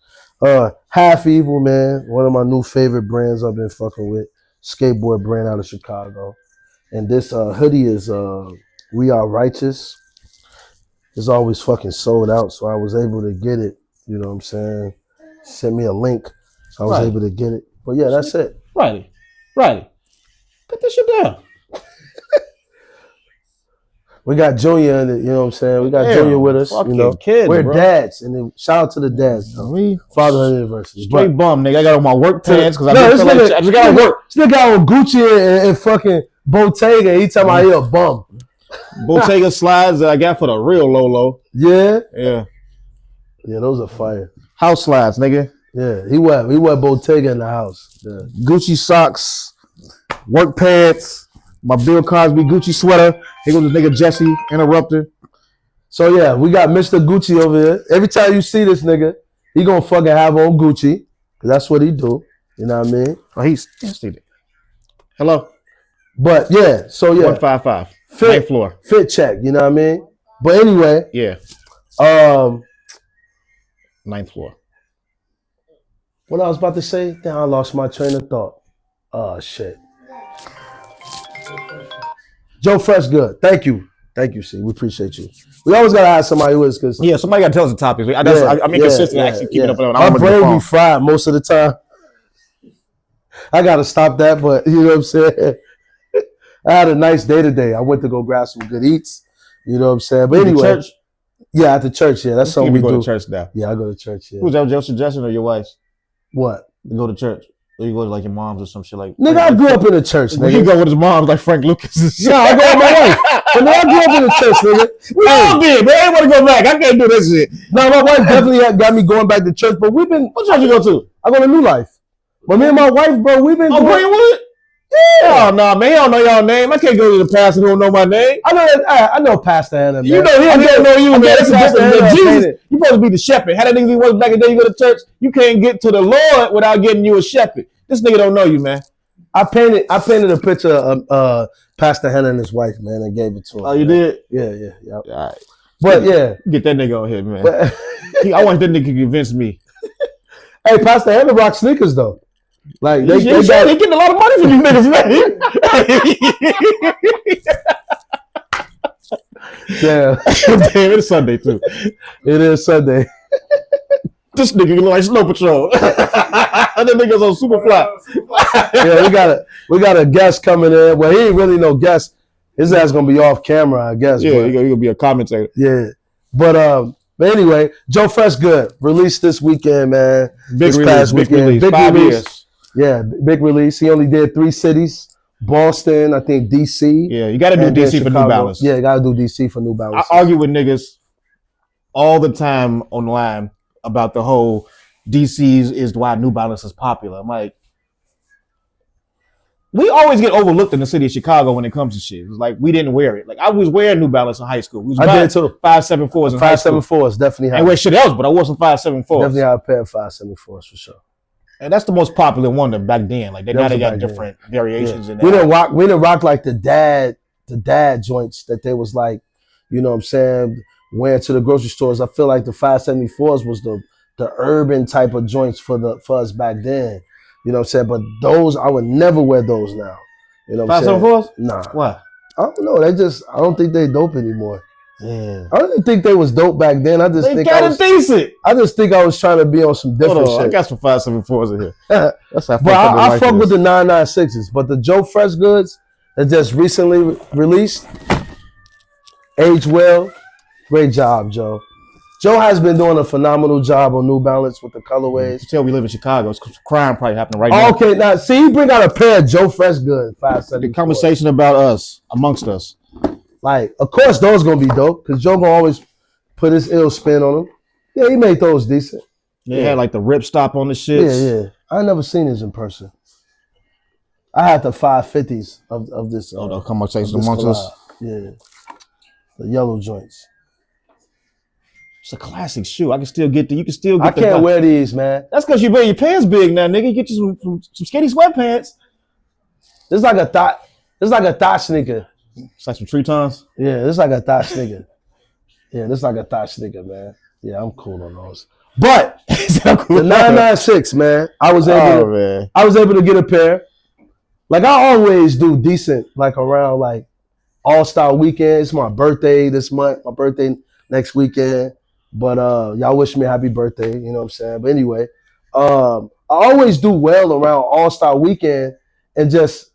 Half Evil, man. One of my new favorite brands I've been fucking with. Skateboard brand out of Chicago. And this hoodie is We Are Righteous. It's always fucking sold out, so I was able to get it. You know what I'm saying? Sent me a link. So I was able to get it. But yeah, that's it. Riley. Put this shit down. We got Junior in it, you know what I'm saying? We got Junior with us, you know. Kids, we're bro. dads, and then shout out to the dads, though. Fatherhood anniversary. Straight bum, nigga. I got on my work pants because I just got to work. Still got on Gucci and fucking Bottega. He talking about he a bum. Bottega slides that I got for the real Lolo. Yeah? Yeah. Yeah, those are fire. House slides, nigga. Yeah, he wear Bottega in the house. Yeah. Gucci socks, work pants, my Bill Cosby Gucci sweater. Here goes this nigga Jesse, interrupter. So yeah, we got Mr. Gucci over here. Every time you see this nigga, he gonna fucking have on Gucci. Cause that's what he do. You know what I mean? Oh, he's hello. But yeah, so yeah. 155. Fit, ninth floor. Fit check, you know what I mean? But anyway. Yeah. 9th floor. What I was about to say, then I lost my train of thought. Oh shit. Joe Fresh good. Thank you, C. We appreciate you. We always gotta have somebody with us, cause somebody gotta tell us the topics. I'm inconsistent actually keeping up on it. My brain be fried most of the time. I gotta stop that, but you know what I'm saying? I had a nice day today. I went to go grab some good eats. You know what I'm saying? But anyway. Church? Yeah, at the church, yeah. That's something we do. Go to church now. Yeah, I go to church, yeah. Who's that, your suggestion or your wife's? What? To go to church. Or you go to like your mom's or some shit like nigga, I grew up in the church, nigga. He go with his mom's like Frank Lucas and shit. No, I go with my wife. But no, I grew up in the church, nigga. We all did, man. I ain't want to go back. I can't do this shit. No, my wife definitely got me going back to church, but we've been... What church you go to? I go to New Life. But me and my wife, bro, we've been... Oh, Greenwood? Yeah. Oh, no, man. He don't know y'all name. I can't go to the pastor who don't know my name. I know Pastor Hannah, man. You know him. He don't know you, man. That's Pastor Jesus. You supposed to be the shepherd. How that nigga was back in the day, you go to church, you can't get to the Lord without getting you a shepherd. This nigga don't know you, man. I painted a picture of Pastor Hannah and his wife, man, and gave it to him. Oh, you did? Yeah. All right. But yeah. Get that nigga on here, man. I want that nigga to convince me. Hey, Pastor Hannah rock sneakers, though. Like, they getting a lot of money from these niggas, man. Damn, it's Sunday, too. It is Sunday. This nigga look like Snow Patrol. That nigga's on Superfly. Yeah, we got a guest coming in. Well, he ain't really no guest. His ass gonna be off camera, I guess. Yeah, he gonna be a commentator. Yeah, but anyway, Joe Fresh good released this weekend, man. Big release. 5 years. Yeah, big release. He only did 3 cities: Boston, I think DC. Yeah, you got to do DC for New Balance. Yeah, you got to do DC for New Balance. I argue with niggas all the time online about the whole DC's is why New Balance is popular. I'm like, we always get overlooked in the city of Chicago when it comes to shit. It's like we didn't wear it. Like I was wearing New Balance in high school. I did too. 574s in high school. 574s definitely. I wear shit else, but I wore some 574s. Definitely had a pair of 574s for sure. And that's the most popular one back then. Like they got different variations in that. We didn't rock like the dad joints that they was like, you know what I'm saying, wearing to the grocery stores. I feel like the 574s was the urban type of joints for us back then. You know what I'm saying? But those, I would never wear those now. You know what I'm saying? 574s? Nah. Why? I don't know. I don't think they dope anymore. Yeah. I don't even think they was dope back then. I just think decent. I just think I was trying to be on some different shit. I got some 574s in here. That's how but I fuck with the 996s. But the Joe Fresh goods that just recently released, aged well. Great job, Joe. Joe has been doing a phenomenal job on New Balance with the colorways. You tell we live in Chicago. It's crime probably happening right now. Okay, now see, you bring out a pair of Joe Fresh good 574. The conversation about us, amongst us. Like, of course, those gonna be dope because Joe gonna always put his ill spin on them. Yeah, he made those decent. They had like the rip stop on the shits. Yeah. I never seen his in person. I had the 550s of this. The conversation amongst us. Yeah, the yellow joints. It's a classic shoe. You can still get I can't wear these, man. That's because you wear your pants big now, nigga. Get you some skinny sweatpants. This is like a thigh sneaker. It's like some Tretons. Yeah, this is like a thigh sneaker. Man. Yeah, I'm cool on those. But the 996, man, I was able to get a pair. Like I always do decent, like around like All-Star weekend. It's my birthday this month. My birthday next weekend. But y'all wish me a happy birthday, you know what I'm saying? But anyway, always do well around All-Star Weekend, and just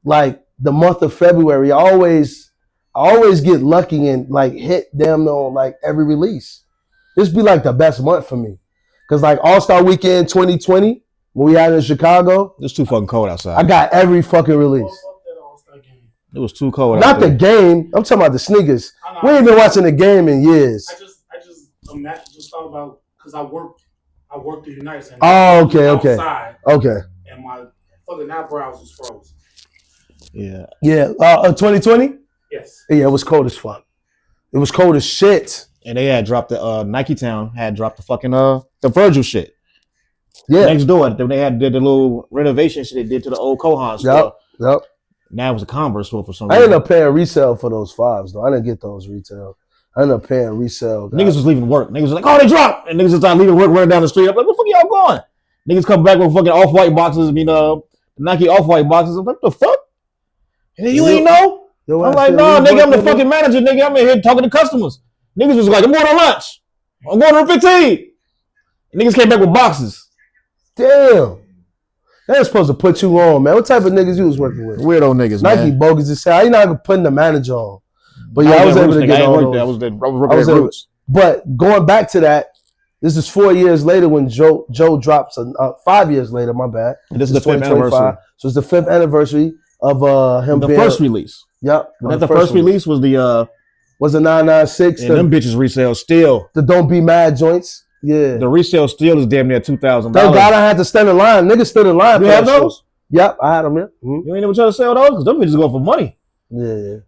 like the month of February, I always get lucky and like hit them on like every release. This be like the best month for me, cause like All-Star Weekend 2020 when we had it in Chicago, It's too fucking cold outside. I got every fucking release. It was too cold. Not the game. I'm talking about the sneakers. We ain't been watching the game in years. I just thought about because I worked in United States. Oh, okay. And my fucking eyebrows was frozen. Yeah. 2020. Yes. Yeah, it was cold as fuck. It was cold as shit. And they had dropped the Nike Town had dropped the fucking the Virgil shit. Yeah. Next door, they did the little renovation shit they did to the old Kohan store. Yep. Now it was a Converse store for some I reason. ended up paying resale for those 5s though. I didn't get those retail. I ended up paying resale. Guys. Niggas was leaving work. Niggas was like, oh, they dropped. And niggas was leaving work, running down the street. I'm like, where the fuck y'all going? Niggas come back with fucking off-white boxes. Nike off-white boxes. I'm like, what the fuck? And then you ain't know? I'm like, no, nigga, I'm the fucking manager, nigga. I'm in here talking to customers. Niggas was like, I'm going to lunch. I'm going to 15. And niggas came back with boxes. Damn. They were supposed to put you on, man. What type of niggas you was working with? Weirdo niggas, Nike man. bogus as hell. How you not putting the manager on? But yeah, I was able to get on those. I was working at Roots. But going back to that, this is 4 years later when Joe drops 5 years later. My bad. And this is the 5th anniversary. So it's the 5th anniversary of him. The being, first release. Yep. The first release was the was the 996. And them bitches resale still. The Don't Be Mad joints. Yeah. The resale still is damn near $2,000. Thank God I had to stand in line. Niggas stood in line. You have those? Yep, I had them. Yeah. Mm-hmm. You ain't never try to sell those because them bitches go for money. Yeah.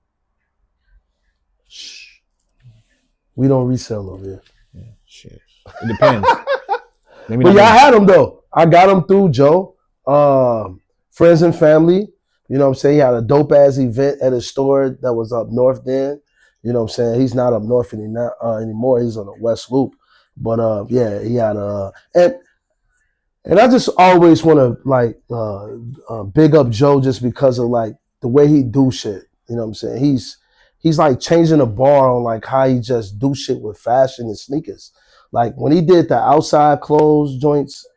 We don't resell over here. Yeah, shit. It depends. But yeah, I had them though. I got them through Joe. Friends and family. You know what I'm saying? He had a dope ass event at his store that was up north then. You know what I'm saying? He's not up north anymore. He's on the West Loop. But yeah, he had and I just always want to like big up Joe just because of like the way he do shit. You know what I'm saying? He's like changing the bar on like how he just do shit with fashion and sneakers. Like when he did the outside clothes joints,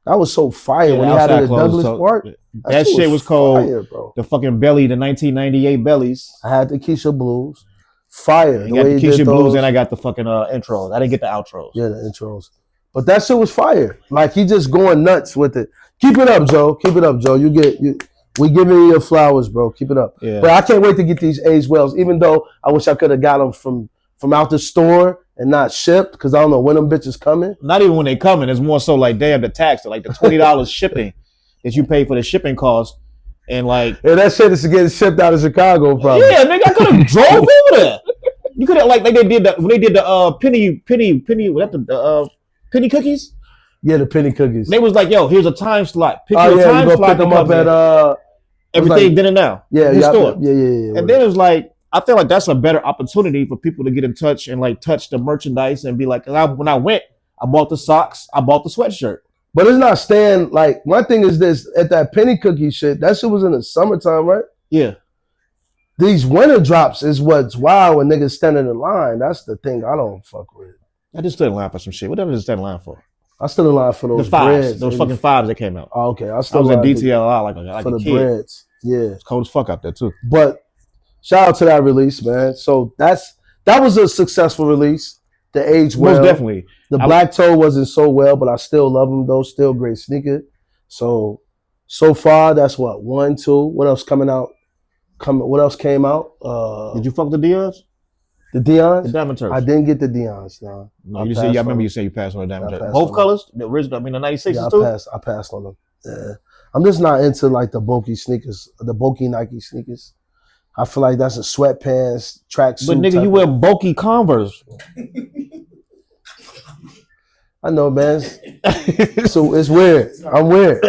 that was so fire. Yeah, when he had it at Douglas Park. That shit was cold. Fire, bro. The fucking belly, the 1998 bellies. I had the Keisha Blues. Fire. I got the Keisha Blues and I got the fucking intros. I didn't get the outros. Yeah, the intros. But that shit was fire. Like he just going nuts with it. Keep it up, Joe. Keep it up, Joe. We giving you your flowers, bro. Keep it up. Yeah. But I can't wait to get these Age Wells, even though I wish I could have got them from out the store and not shipped, because I don't know when them bitches coming. Not even when they coming. It's more so like, damn, the tax, like the $20 shipping that you pay for the shipping cost. And like, yeah, that shit is getting shipped out of Chicago, probably. Yeah, nigga, I could have drove over there. You could have like they did when they did the penny cookies. Yeah, the penny cookies. They was like, yo, here's a time slot. Pick your time you slot. Pick them up at everything then and now. Yeah, store. Yeah. And then it was like, I feel like that's a better opportunity for people to get in touch and like touch the merchandise and be like, when I went, I bought the socks, I bought the sweatshirt. But it's not staying, like, my thing is this, at that penny cookie shit, that shit was in the summertime, right? Yeah. These winter drops is what's wild when niggas standing in line. That's the thing I don't fuck with. I just stood in line for some shit. Whatever I stood in line for. I stood in line for those the fives, breads. those fucking fives that came out. Oh, okay. I was at DTLR like for a the kid. breads. Yeah. It's cold as fuck out there too. But shout out to that release, man. So that was a successful release. The Age Well. Most definitely. The Black Toe wasn't so well, but I still love them though. Still great sneaker. So far, that's what, 1, 2. What else coming out? What else came out? Did you fuck the Dion's? The Dion's? The Diamond Turks. I didn't get the Dion's. No, you said. I remember you said you passed on the Diamond Turks. Both on colors, the original. I mean the 96s yeah, too. I passed on them. Yeah, I'm just not into like the bulky sneakers, the bulky Nike sneakers. I feel like that's a sweatpants tracksuit. But nigga, you wear bulky Converse. I know, man. So it's weird. I'm weird.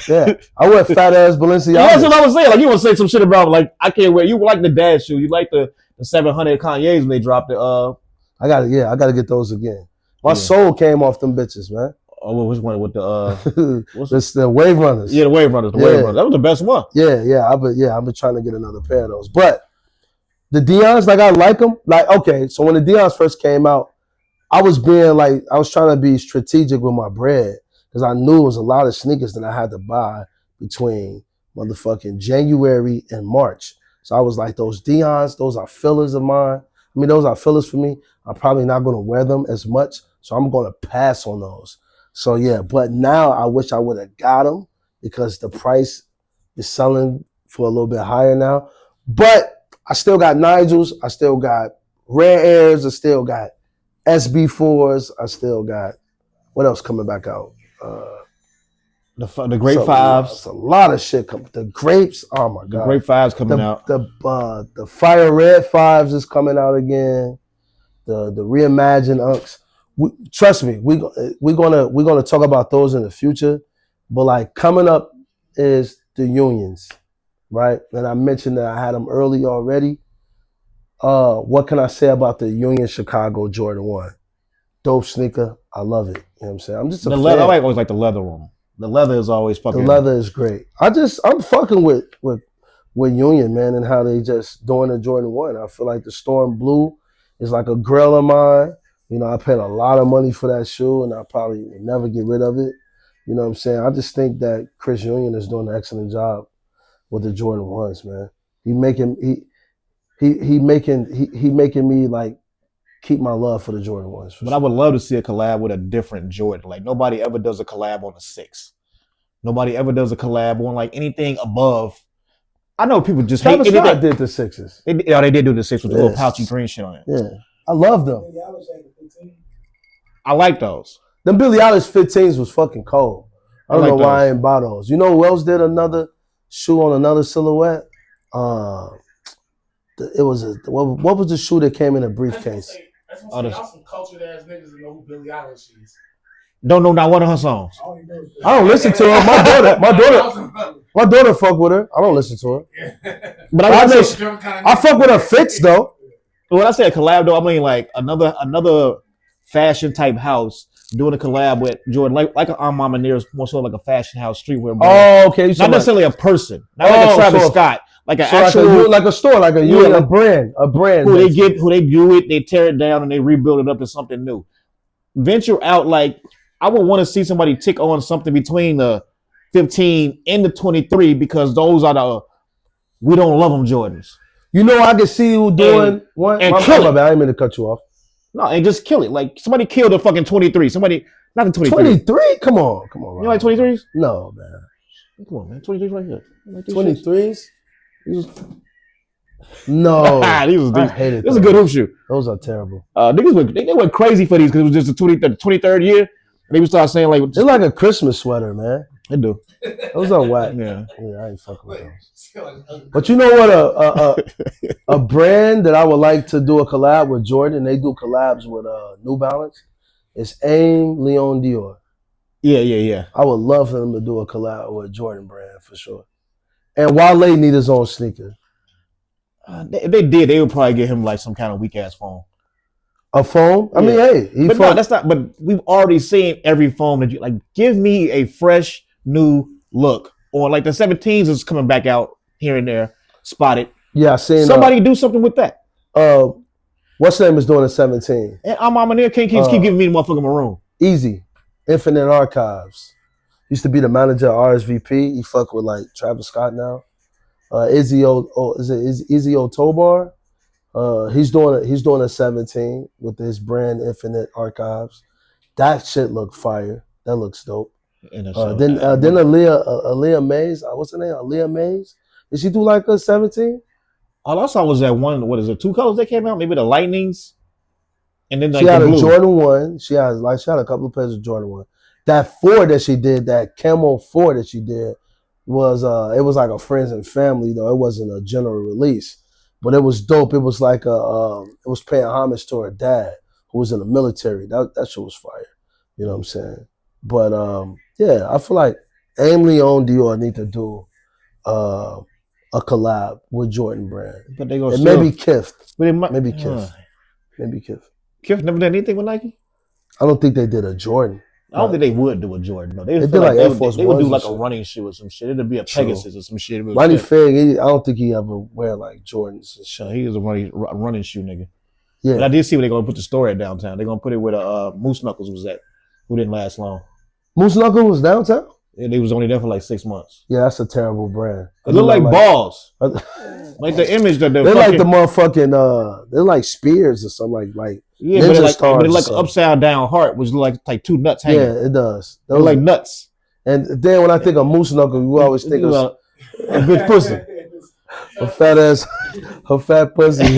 Yeah, I wear fat ass Balenciaga. Yeah, that's what I was saying. Like you want to say some shit about like I can't wear. You like the dad shoe. You like the 700 Kanye's when they dropped it. I gotta get those again. My soul came off them bitches, man. Oh, which one with the it's the Wave Runners. Yeah, the Wave Runners. Wave Runners. That was the best one. Yeah. I've been trying to get another pair of those. But the Dion's, like I like them. Like okay, so when the Dion's first came out, I was trying to be strategic with my bread because I knew it was a lot of sneakers that I had to buy between motherfucking January and March. So I was like, those Dion's, those are fillers of mine. I mean, those are fillers for me. I'm probably not going to wear them as much, so I'm going to pass on those. So yeah, but now I wish I would have got them because the price is selling for a little bit higher now. But I still got Nigels. I still got Rare Airs. I still got SB4s. I still got, what else coming back out? The Grape Fives. It's a lot of shit coming. The Grapes, oh my God. The Grape Fives coming out. The Fire Red Fives is coming out again. The reimagined Unks. Trust me, we're gonna talk about those in the future. But like coming up is the Unions, right? And I mentioned that I had them early already. What can I say about the Union Chicago Jordan 1? Dope sneaker. I love it. You know what I'm saying? I'm just a fan. Leather. I always like the leather one. The leather is always fucking. The leather is great. I'm fucking with Union, man, and how they just doing the Jordan 1. I feel like the Storm Blue is like a grail of mine. You know, I paid a lot of money for that shoe, and I probably would never get rid of it. You know what I'm saying? I just think that Chris Union is doing an excellent job with the Jordan 1s, man. He making me like keep my love for the Jordan 1s. But I would love to see a collab with a different Jordan. Like nobody ever does a collab on a 6. Nobody ever does a collab on like anything above. I know people just hate anything. Scott did the 6s. They did do the 6 with the little pouchy green shit on it. Yeah, I love them. I like those. Them Billie Eilish 15s was fucking cold. I don't know why I ain't buy those. You know who else did another shoe on another silhouette? It was what was the shoe that came in a briefcase? Y'all some cultured ass niggas that know who Billie Eilish is. Don't know not one of her songs. I don't listen to her. My daughter fuck with her. I don't listen to her. But I fuck with her fits though. When I say a collab though, I mean like another fashion type house doing a collab with Jordan, like an Armand Manir, more so like a fashion house streetwear brand. Oh, okay. Not necessarily a person, not like a Travis Scott, like an actual, like a store, like a brand. Who they do it, they tear it down, and they rebuild it up as something new. Venture out, like I would want to see somebody tick on something between the 15 and the 23 because those are we don't love them Jordans. You know, I can see you doing one. And I didn't mean to cut you off. No, and just kill it. Like somebody killed a fucking 23. Somebody, not the 23. 23? Come on. You like 23s? No, man. Come on, man. 23s right here. 23s? No. I hate it. This is a good hoop shoe. Those are terrible. Niggas they went crazy for these because it was just the 23rd year. They would start saying like it's like a Christmas sweater, man. They do. Those are whack. Yeah, I ain't fucking with those. But you know what? A brand that I would like to do a collab with Jordan. They do collabs with New Balance. It's Aim Leon Dior. Yeah. I would love for them to do a collab with Jordan brand for sure. And Wale need his own sneaker. If they did, they would probably get him like some kind of weak ass phone. A phone? I mean, hey, no, that's not. But we've already seen every phone that you like. Give me a fresh new look, or like the 17s is coming back out here and there, spotted. Yeah, I seen somebody do something with that. What's name is doing a 17? And Armand Manir can't keep giving me the motherfucking maroon. Easy, Infinite Archives. Used to be the manager at RSVP. He fuck with like Travis Scott now. Izzy Tobar? He's doing a 17 with his brand Infinite Archives. That shit look fire. That looks dope. Then Aaliyah Mays. What's her name? Aaliyah Mays. Did she do like a 17? All I saw was that one. What is it? 2 colors that came out. Maybe the Lightnings. And then like she had the blue. A Jordan 1. She had a couple of pairs of Jordan 1. That 4 that she did, that Camo 4 that she did, was it was like a friends and family though. It wasn't a general release. But it was dope. It was like it was paying homage to her dad, who was in the military. That shit was fire. You know what I'm saying? But yeah, I feel like Aim Leon Dior need to do a collab with Jordan brand. But they go maybe Kith. Maybe Kith. Maybe Kith. Kith never did anything with Nike? I don't think they did a Jordan. I don't think they would do a Jordan. No, they did like Air Force they would do like shit. A running shoe or some shit. It'd be a Pegasus or some shit. Ronnie Fig, I don't think he ever wear like Jordans and shit. He is a running shoe nigga. Yeah. But I did see where they're gonna put the store at downtown. They're gonna put it where Moose Knuckles was at, who didn't last long. Moose Knuckle was downtown? And they was only there for like 6 months. Yeah, that's a terrible brand. It looked like balls. I- Like the image that they're like the motherfucking they're like spears or something like yeah, ninja but like stars. but it like or an something. upside down heart, which look like two nuts hanging. Yeah, it does. They're like nuts. And then when I think of Moose Knuckle, you always think of a bitch pussy. her fat ass, her fat pussy.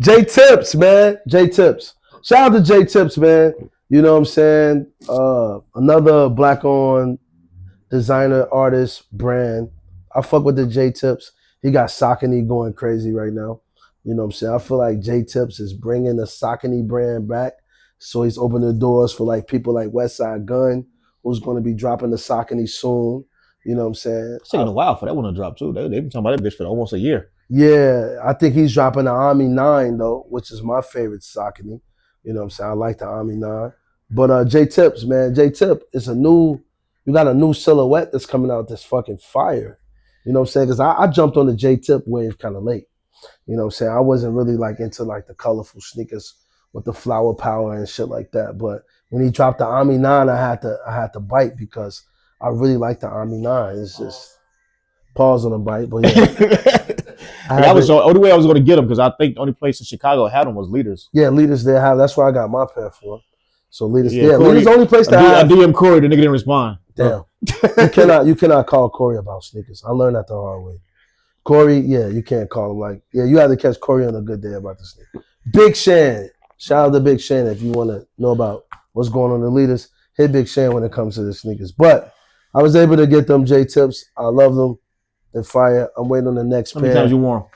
J Tips, man. J Tips. Shout out to J Tips, man. You know what I'm saying? Another black-owned designer, artist, brand. I fuck with the J Tips. He got Saucony going crazy right now. You know what I'm saying? I feel like J Tips is bringing the Saucony brand back. So he's opening the doors for like people like Westside Gun, who's going to be dropping the Saucony soon. You know what I'm saying? It's taking a while for that one to drop too. They've been talking about that bitch for almost a year. Yeah, I think he's dropping the Army 9 though, which is my favorite Saucony. You know what I'm saying? I like the Army 9. But J Tips, man, J Tip is you got a new silhouette that's coming out that's fucking fire. You know what I'm saying? Because I jumped on the J Tip wave kind of late. You know what I'm saying? I wasn't really like into like the colorful sneakers with the flower power and shit like that. But when he dropped the Army 9, I had to bite because I really like the Army 9. It's just pause on the bite, but yeah. That was the only way I was going to get them because I think the only place in Chicago had them was Leaders. Yeah, Leaders they have. That's where I got my pair for. So Leaders, Corey, Leaders the only place that I DM Corey, the nigga didn't respond. Damn, you cannot call Corey about sneakers. I learned that the hard way. Corey, yeah, you can't call him like, yeah, you have to catch Corey on a good day about the sneaker. Big Shan, shout out to Big Shan if you want to know about what's going on in the Leaders. Hit Big Shan when it comes to the sneakers. But I was able to get them J Tips. I love them. They're fire. I'm waiting on the next pair. How many times you wore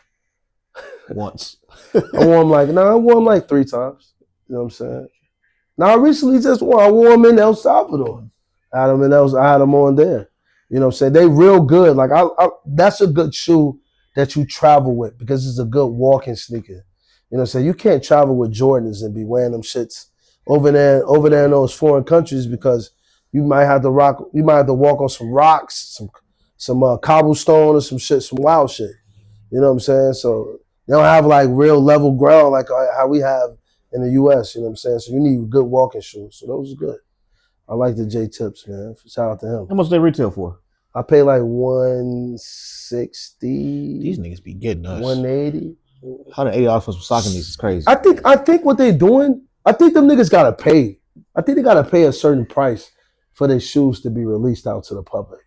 them? Once. I wore them like 3 times. You know what I'm saying? Now I recently just wore. I wore them in El Salvador. I had them on there. You know what I'm saying? They real good. Like that's a good shoe that you travel with because it's a good walking sneaker. You know what I'm saying? You can't travel with Jordans and be wearing them shits over there in those foreign countries because you might have to walk on some rocks, some cobblestone or some shit, some wild shit. You know what I'm saying? So they don't have like real level ground like how we have in the US, you know what I'm saying? So you need good walking shoes. So those are good. I like the J Tips, man. Shout out to him. How much they retail for? I pay like $160. These niggas be getting us. $180. $180 for some Sauconys is crazy. I think what they doing, I think them niggas gotta pay. I think they gotta pay a certain price for their shoes to be released out to the public.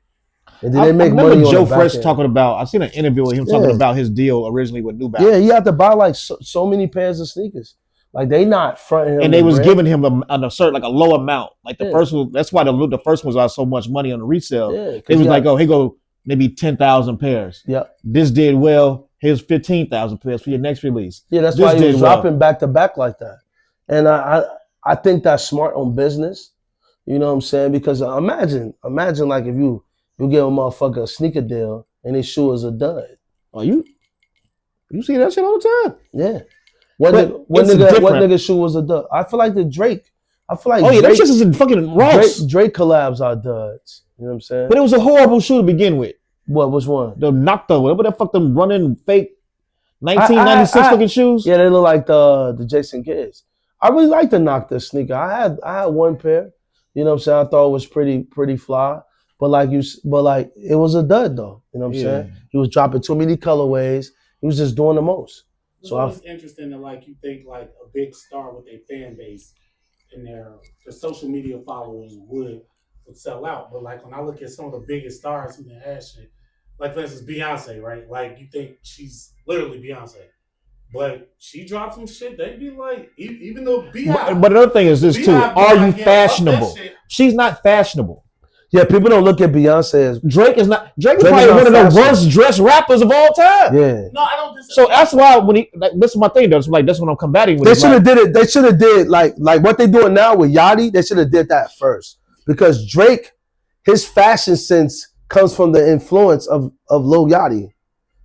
And then they make money on Joe the back Fresh end. talking about, I seen an interview with him talking about his deal originally with New Balance. Yeah, he had to buy like so many pairs of sneakers. Like they not fronting him. And they was giving him a certain, like a low amount. Like the first one, that's why the first ones are so much money on the resale. Yeah, it was like, oh, here go maybe 10,000 pairs. Yeah. This did well. Here's 15,000 pairs for your next release. Yeah, that's why he was dropping back to back like that. And I think that's smart on business. You know what I'm saying? Because imagine like if you give a motherfucker a sneaker deal and his shoe is a dud. Oh, you see that shit all the time. Yeah. What nigga shoe was a dud? I feel like Drake. That shit is in fucking Ross. Drake collabs are duds. You know what I'm saying? But it was a horrible shoe to begin with. What? Which one? The Nocta, whatever the fuck them running fake 1996 looking shoes. Yeah, they look like the Jason Kidds. I really like the Nocta sneaker. I had one pair. You know what I'm saying? I thought it was pretty fly. But it was a dud though. You know what I'm saying? He was dropping too many colorways. He was just doing the most. So it's interesting that like you think like a big star with their fan base and their social media followers would sell out. But like when I look at some of the biggest stars who had shit, like for instance Beyonce, right? Like you think she's literally Beyonce. But she dropped some shit, they'd be like, even though Beyonce. But another thing is this too. Are you fashionable? She's not fashionable. Yeah, people don't look at Beyonce as Drake is not. Drake is probably one of the worst dressed rappers of all time. Yeah. No, I don't. So that's why this is my thing though. That's what I'm combating with. They should have did it. They should have did like what they doing now with Yachty. They should have did that first because Drake, his fashion sense comes from the influence of Lil Yachty.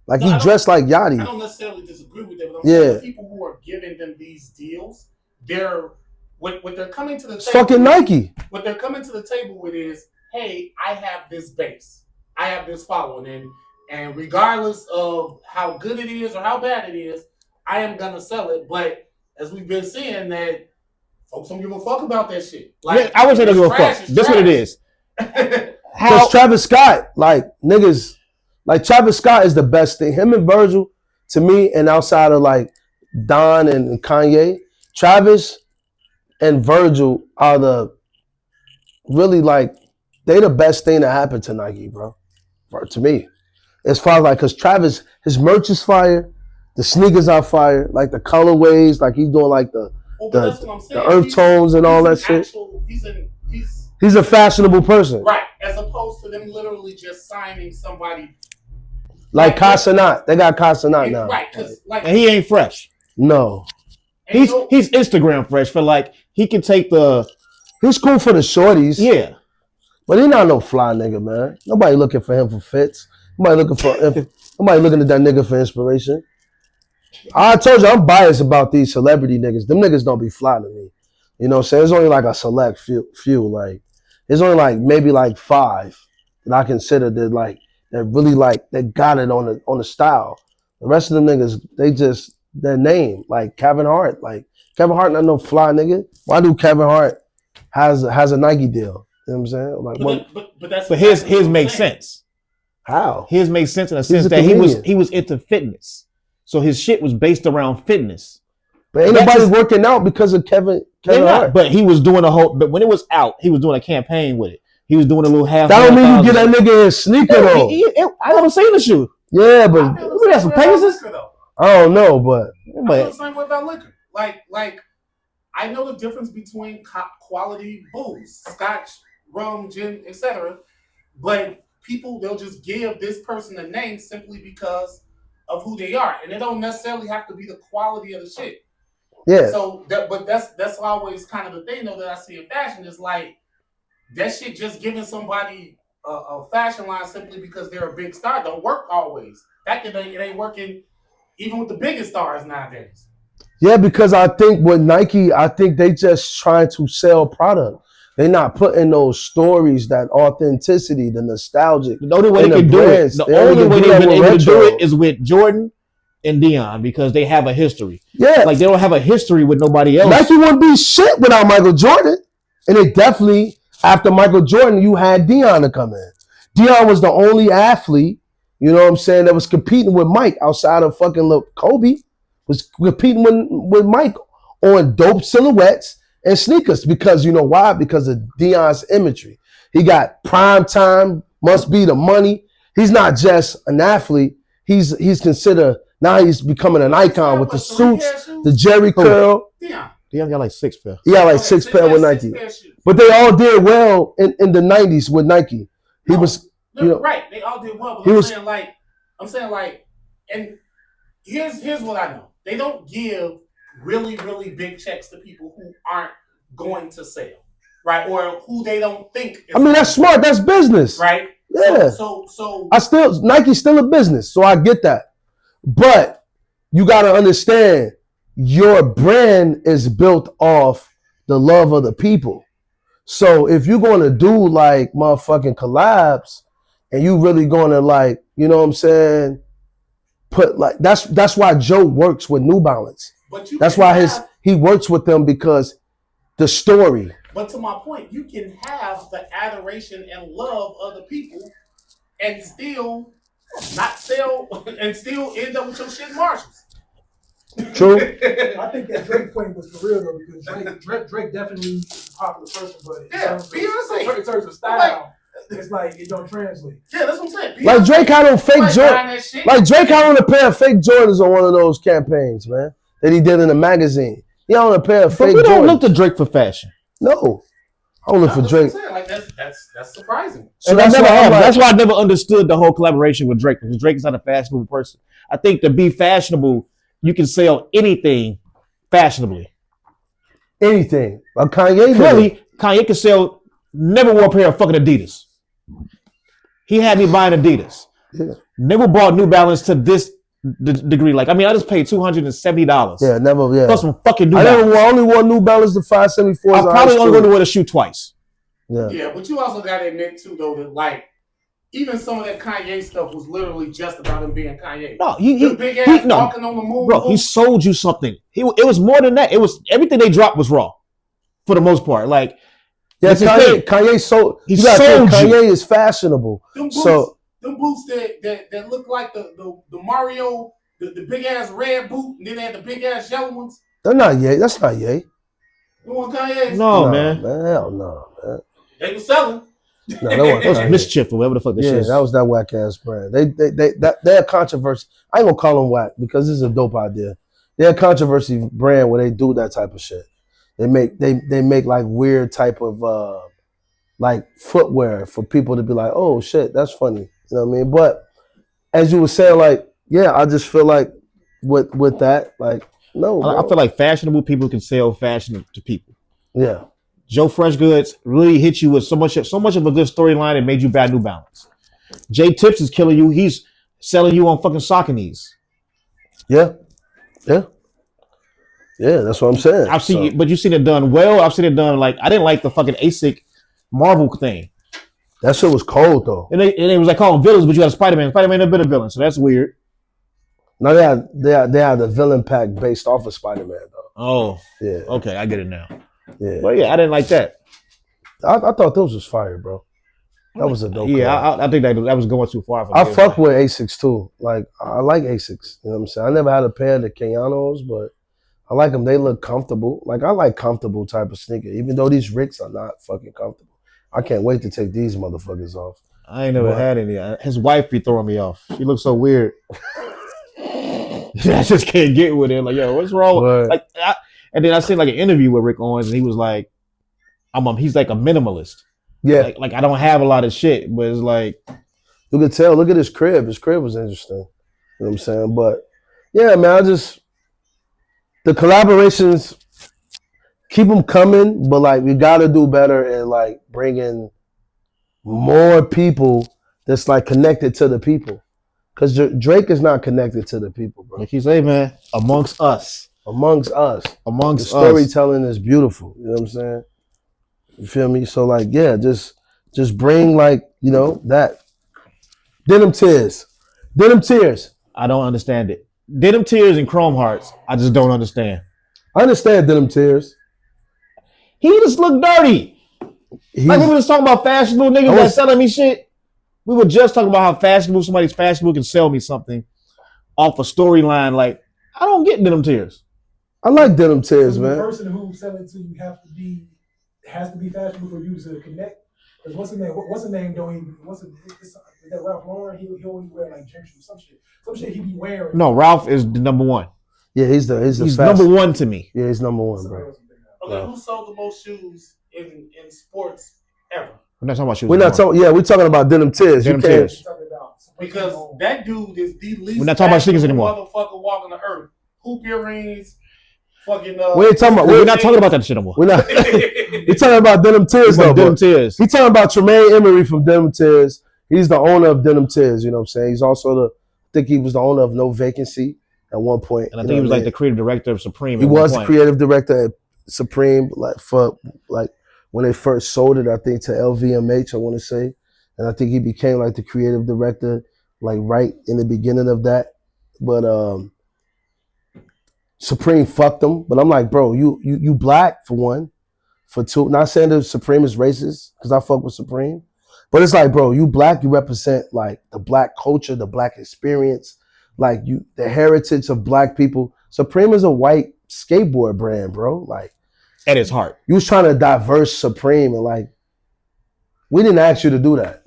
Like he dressed like Yachty. I don't necessarily disagree with that. But I'm saying the people who are giving them these deals, they're what they're coming to the table. It's fucking Nike. What they're coming to the table with is, hey, I have this base, I have this following, and regardless of how good it is or how bad it is, I am gonna sell it. But as we've been seeing, that Folks don't give a fuck about that shit. Yeah, I would say they don't give a fuck. That's what it is. Because Travis Scott, like niggas, like Travis Scott is the best thing. Him and Virgil, to me, and outside of like Don and Kanye, Travis and Virgil are the really like they the best thing that happened to Nike, bro. To me, as far as like, cause Travis, his merch is fire, the sneakers are fire, like the colorways, like he's doing like the earth tones and all that shit. He's a fashionable person, right? As opposed to them literally just signing somebody like Casanat. They got Casanat now, right? Because like, and he ain't fresh. No, he's Instagram fresh for like he can take the. He's cool for the shorties, yeah, but he not no fly nigga, man. Nobody looking for him for fits. Nobody looking at that nigga for inspiration. I told you I'm biased about these celebrity niggas. Them niggas don't be fly to me. You know what I'm saying? There's only like a select few. Like there's only like maybe like 5 that I consider that really like that got it on the style. The rest of them niggas, they just their name. Like Kevin Hart. Like Kevin Hart not no fly nigga. Why do Kevin Hart has a Nike deal? You know what I'm saying? Like but his makes sense. How? His makes sense in a sense that he was into fitness. So his shit was based around fitness. But ain't nobody working out because of Kevin Hart. But he was doing but when it was out, he was doing a campaign with it. He was doing a little half. That don't mean you get that nigga in a sneaker though. I never seen the shoe. Yeah, but we got some Pegasus. I don't know, but I feel the same way about liquor. Like I know the difference between quality booze, scotch, rum, gin, etc. But people, they'll just give this person a name simply because of who they are, and it don't necessarily have to be the quality of the shit. Yeah. So that's always kind of the thing though that I see in fashion is like that shit just giving somebody a fashion line simply because they're a big star don't work always. That it ain't working even with the biggest stars nowadays. Yeah, because I think with Nike, I think they just trying to sell product. They not putting those stories, that authenticity, the nostalgic. The only way they can do it, the only way they've been able to do it is with Jordan and Deion because they have a history. Yeah. Like they don't have a history with nobody else. Nike wouldn't be shit without Michael Jordan. And it definitely, after Michael Jordan, you had Deion to come in. Deion was the only athlete, you know what I'm saying, that was competing with Mike outside of fucking Kobe, was competing with Mike on dope silhouettes and sneakers. Because you know why? Because of Deion's imagery. He got prime time, must be the money. He's not just an athlete. He's considered, now he's becoming an icon with the suits, the Jerry curl. Deion got like 6 pair. He got like 6 pair with Nike. But they all did well in the 90s with Nike. He was, you know, right. They all did well. But I'm saying like, and here's what I know. They don't give really, really big checks to people who aren't going to sell, right? Or who they don't think. I mean, that's smart. That's business, right? Yeah. So Nike's still a business, so I get that. But you got to understand, your brand is built off the love of the people. So if you're going to do like motherfucking collabs, and you really going to like, you know what I'm saying, put like, that's why Joe works with New Balance. That's why he works with them, because the story. But to my point, you can have the adoration and love of the people and still not sell and still end up with your shit Marshalls. True. I think that Drake point was for real though, because Drake definitely is a popular person, but in terms of style, it's like it don't translate. Yeah, that's what I'm saying. Like Drake had on fake Jordans. Like Drake had on a pair of fake Jordans on one of those campaigns, man, that he did in a magazine. He had on a pair of fake Jordans. But we don't look to Drake for fashion. No. I don't look for Drake. Like that's surprising. So that's why I never understood the whole collaboration with Drake, because Drake is not a fashionable person. I think to be fashionable, you can sell anything fashionably. Anything. But Kanye clearly, Kanye can sell, never wore a pair of fucking Adidas. He had me buying Adidas. Yeah. Never bought New Balance to this degree. Like, I mean, I just paid $270. Yeah, never, yeah. Plus some fucking New Balance. I only wore New Balance to 574. I'm probably only going to wear the shoe twice. Yeah, but you also got to admit, too, though, that, like, even some of that Kanye stuff was literally just about him being Kanye. No, walking on the moon. Bro, he sold you something. It was more than that. It was everything they dropped was raw. for the most part. Like, Yeah, that's his thing. Kanye sold. He You gotta think sold you. Kanye is fashionable. Them boots, So them boots that look like the Mario, the big ass red boot, and then they had the big ass yellow ones. they're not Ye. That's not Ye. The one Kanye. No, Nah, man. Hell no, man. They were selling. No, that wasn't That was Kanye. Mischief or whatever the fuck this shit Yeah, is. that was that whack ass brand. They're a controversy. I ain't gonna call them whack because this is a dope idea. They're a controversy brand where they do that type of shit. They make like weird type of like footwear for people to be like, oh shit, that's funny. You know what I mean? But as you were saying, like, yeah, I just feel like with that, like, no, bro. I feel like fashionable people can sell fashion to people. Yeah. Joe Fresh Goods really hit you with so much of a good storyline and made you buy New Balance. Jay Tips is killing you. He's selling you on fucking Saucony's. Yeah. That's what I'm saying. I've seen it, but you've seen it done well. I've seen it done like I didn't like the fucking ASIC Marvel thing. That shit was cold though. And it was like calling villains, but you had a Spider-Man. Spider-Man a bit of villain, so that's weird. No, they had the villain pack based off of Spider-Man though. Oh, Yeah. okay, I get it now. Yeah. But yeah, I didn't like that. I thought those was fire, bro. That was a dope. Yeah, I think that was going too far. I fuck with Asics too. Like I like Asics. You know what I'm saying? I never had a pair of the Keanos, but I like them. They look comfortable. Like I like comfortable type of sneaker, even though these Ricks are not fucking comfortable. I can't wait to take these motherfuckers off. I ain't never had any. His wife be throwing me off. She looks so weird. I just can't get with it. Like, yo, what's wrong? But, And then I seen like an interview with Rick Owens, and he was like, he's like a minimalist. yeah, Like I don't have a lot of shit, but it's like you could tell. Look at his crib. His crib was interesting. You know what I'm saying? But yeah, man, the collaborations, keep them coming, but like we got to do better and like bring in more people that's like connected to the people. Because Drake is not connected to the people, bro. you say, man, amongst us. The storytelling is beautiful. You know what I'm saying? You feel me? So like, yeah, just bring like, you know, that. Denim Tears. I don't understand it. Denim Tears and Chrome Hearts, I just don't understand. I understand Denim Tears. He just looked dirty. Like we were just talking about fashionable niggas that selling me shit. We were just talking about how fashionable somebody's fashionable can sell me something off a storyline. Like, I don't get Denim Tears. I like Denim Tears, So man. the person who's selling to you has to be fashionable for you to connect. Because what's the name? Is that Ralph Lauren? He only wear like gym shoes, some shit he be wearing. No, Ralph is the number one. Yeah, he's number one to me. Yeah, he's number one, bro. Okay, who sold the most shoes in sports ever? We're not talking about shoes. We're talking about Denim Tears. Denim Tears. Because that dude is the least. We're not talking about sneakers anymore. Motherfucker walking the earth. Hoop earrings. Fucking. We're not talking about that shit anymore. We're talking about Denim Tears though. Denim Tears. He's talking about Tremaine Emery from Denim Tears. He's the owner of Denim Tears. You know what I'm saying? He's also I think he was the owner of No Vacancy at one point. And I think he was like the creative director of Supreme. He was the creative director at Supreme, like when they first sold it, I think to LVMH, I want to say. And I think he became like the creative director, like right in the beginning of that. But Supreme fucked him. But I'm like, bro, you black for one. For two, not saying that Supreme is racist, because I fuck with Supreme. But it's like, bro, you black, you represent like the black culture, the black experience, like the heritage of black people. Supreme is a white skateboard brand, bro. Like at its heart. You was trying to diverse Supreme, and like, we didn't ask you to do that.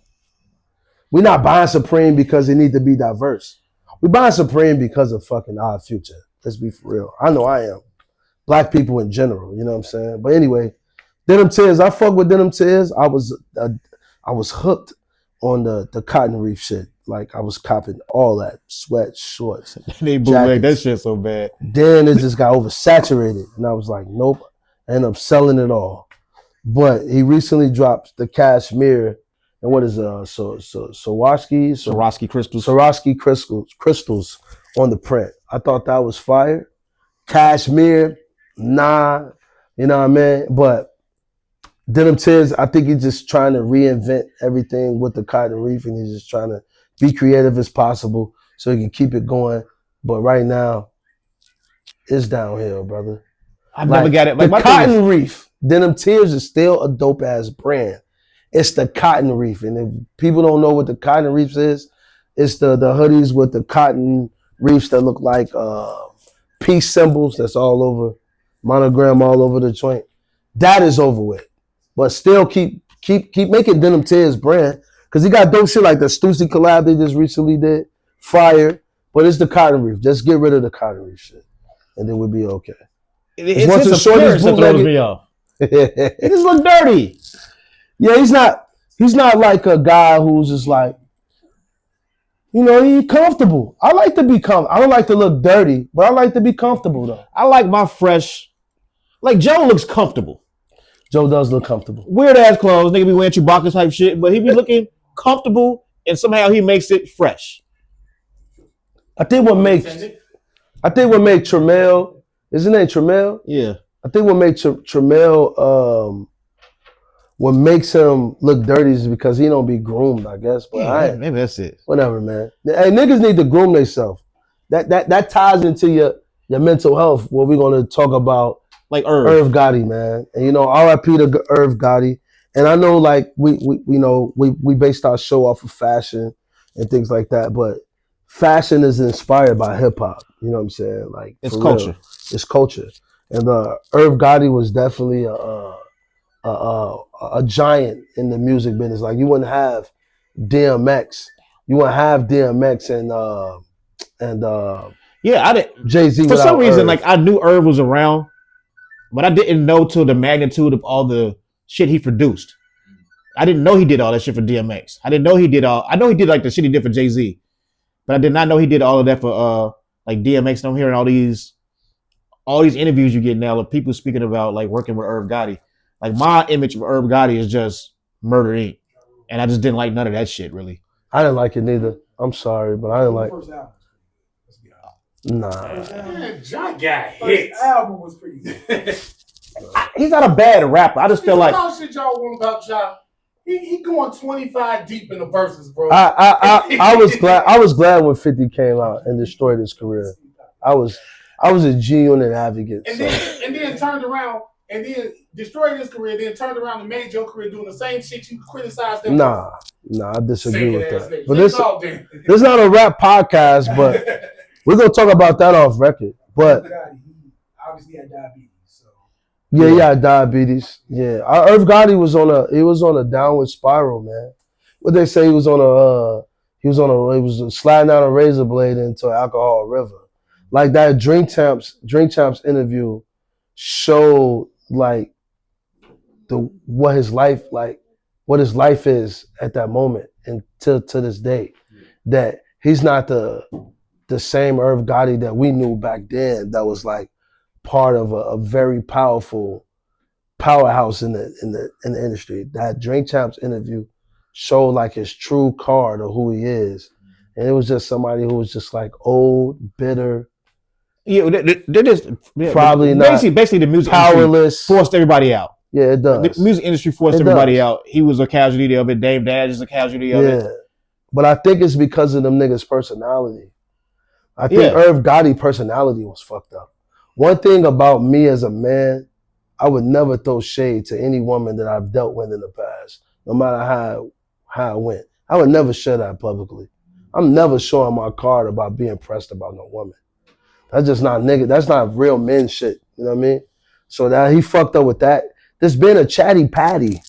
We're not buying Supreme because it need to be diverse. We buying Supreme because of fucking our future. Let's be for real. I know I am. Black people in general, you know what I'm saying? But anyway, Denim Tears, I fuck with Denim Tears. I was hooked on the cotton reef shit. Like I was copping all that, sweat, shorts. They bootleg that shit so bad. Then it just got oversaturated. And I was like, nope. I ended up selling it all. But he recently dropped the Cashmere and what is Swarovski crystals on the print. I thought that was fire. Cashmere, nah, you know what I mean? But Denim Tears, I think he's just trying to reinvent everything with the cotton reef, and he's just trying to be creative as possible so he can keep it going. But right now, it's downhill, brother. I've never got it. Like the cotton reef Denim Tears is still a dope ass brand. It's the cotton reef, and if people don't know what the cotton reefs is, it's the hoodies with the cotton reefs that look like peace symbols. That's all over, monogram all over the joint. That is over with, but still keep making Denim Tears brand because he got dope shit like the Stussy collab they just recently did, fire. But it's the cotton reef. Just get rid of the cotton reef shit, and then we'll be okay. It's once his the shorties appearance that throws me off. It just look dirty. Yeah, he's not like a guy who's just like, he's comfortable. I like to be comfortable. I don't like to look dirty, but I like to be comfortable though. I like my fresh. Like Joe looks comfortable. Joe does look comfortable. Weird ass clothes, nigga be wearing Chewbacca type shit, but he be looking comfortable, and somehow he makes it fresh. I think what makes Tremel, is his name Tremel? Yeah. I think what makes Tremel, what makes him look dirty is because he don't be groomed, I guess. But maybe that's it. Whatever, man. Hey, niggas need to groom themselves. That ties into your mental health. What we're gonna talk about, like Irv Gotti, man. And R.I.P. to Irv Gotti. And I know, like we based our show off of fashion and things like that, but fashion is inspired by hip hop. You know what I'm saying? Like it's culture. Real. It's culture. And Irv Gotti was definitely a giant in the music business. Like you wouldn't have DMX. You wouldn't have DMX and I didn't. Jay-Z. For some reason, Irv. like I knew Irv was around, but I didn't know to the magnitude of all the shit he produced. I didn't know he did all that shit for DMX. I know he did like the shit he did for Jay-Z, but I did not know he did all of that for like DMX. And I'm hearing all these interviews you get now of people speaking about like working with Irv Gotti. Like my image of Irv Gotti is just Murder Inc. And I just didn't like none of that shit really. I didn't like it neither. I'm sorry, but I didn't like. First album. Nah. John got First hits. album was pretty good. He's not a bad rapper. I just feel like all shit y'all want about Ja. He going 25 deep in the verses, bro. I was glad when 50 came out and destroyed his career. I was a G-Unit advocate. And So. then turned around and then destroyed his career, then turned around and made your career doing the same shit you criticized them. Nah, I disagree with that. Niggas. But this is not a rap podcast, but we're gonna talk about that off record. But He obviously had diabetes. So. yeah, he had diabetes. Yeah, Irv Gotti was on a downward spiral, man. What they say he was sliding down a razor blade into an alcohol river. Like that Drink Champs interview showed like what his life is at that moment and to this day. That he's not the same Irv Gotti that we knew back then. That was like part of a very powerful powerhouse in the industry. That Drink Champs interview showed like his true card of who he is, and it was just somebody who was just like old, bitter. Yeah, they're just probably not. Basically, the music powerless. industry forced everybody out. Yeah, it does. The music industry forced everybody out. He was a casualty of it. Dame Dash is a casualty of it. Yeah, but I think it's because of them niggas' personality. I think Irv Gotti personality was fucked up. One thing about me as a man, I would never throw shade to any woman that I've dealt with in the past, no matter how it went. I would never share that publicly. I'm never showing my card about being pressed about no woman. That's just not nigga. That's not real men shit. You know what I mean? So that he fucked up with that. There's been a chatty patty.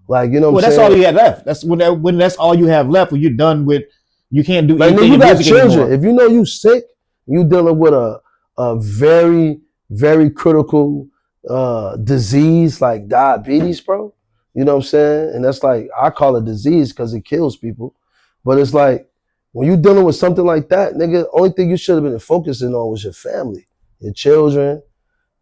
Like, you know what I'm saying? Well, that's all you had left. That's when that's all you have left. When you're done with, you can't do anything. Like, you got children. Anymore. If you know you sick, you dealing with a very, very critical disease like diabetes, bro. You know what I'm saying? And that's like, I call it disease because it kills people. But it's like, when you're dealing with something like that, nigga, only thing you should have been focusing on was your family, your children,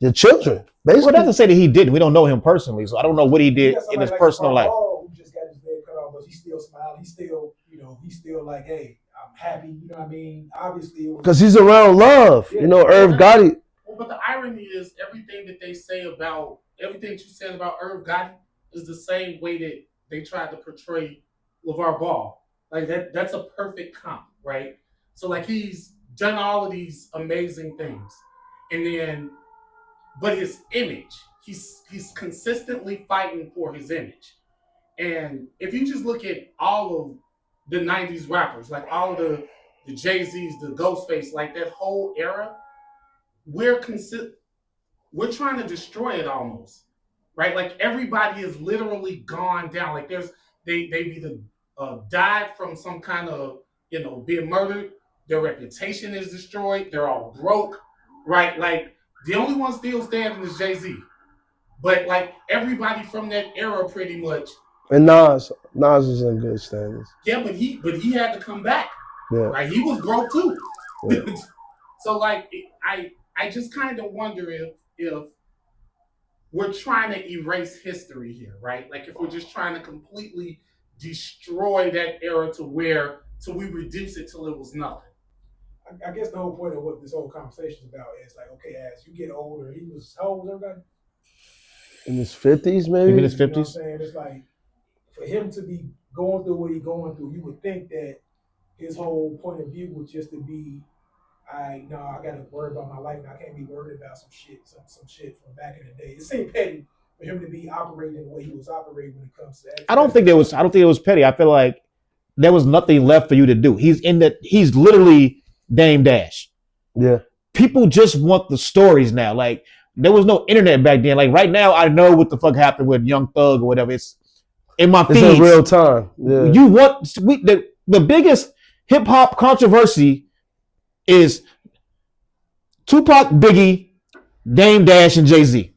basically. Well, that's to say that he didn't. We don't know him personally, so I don't know what he did in his personal life. Who just got his head cut off, but he's still smiling. He's still like, hey, I'm happy. You know what I mean? Obviously, because he's around love. Yeah. You know, Irv Gotti. Well, but the irony is everything that you said about Irv Gotti is the same way that they tried to portray LeVar Ball. Like that's a perfect comp, right? So like he's done all of these amazing things, and then, but his image, he's consistently fighting for his image. And if you just look at all of the 90s rappers, like all of the Jay-Z's, the Ghostface, like that whole era, we're trying to destroy it almost, right? Like everybody is literally gone down. Like they've either died from some kind of, being murdered. Their reputation is destroyed. They're all broke, right? Like the only one still standing is Jay-Z. But like everybody from that era pretty much. And Nas is in good standings. Yeah, but he had to come back. Yeah. Right? He was broke too. Yeah. So like I just kind of wonder if we're trying to erase history here, right? Like if we're just trying to completely destroy that era till we reduce it till it was nothing. I guess the whole point of what this whole conversation is about is like, okay, as you get older, how old was everybody? In his 50s, maybe? In his 50s? You know what I'm saying? It's like, for him to be going through what he's going through, you would think that his whole point of view was just to be, I gotta worry about my life and I can't be worried about some shit from back in the day. It seemed petty for him to be operating the way he was operating when it comes to I don't think it was petty. I feel like there was nothing left for you to do. He's literally Dame Dash. Yeah. People just want the stories now. Like there was no internet back then. Like right now, I know what the fuck happened with Young Thug or whatever. It's in my feeds. It's in real time. Yeah. You want the biggest hip hop controversy is Tupac, Biggie, Dame Dash, and Jay-Z.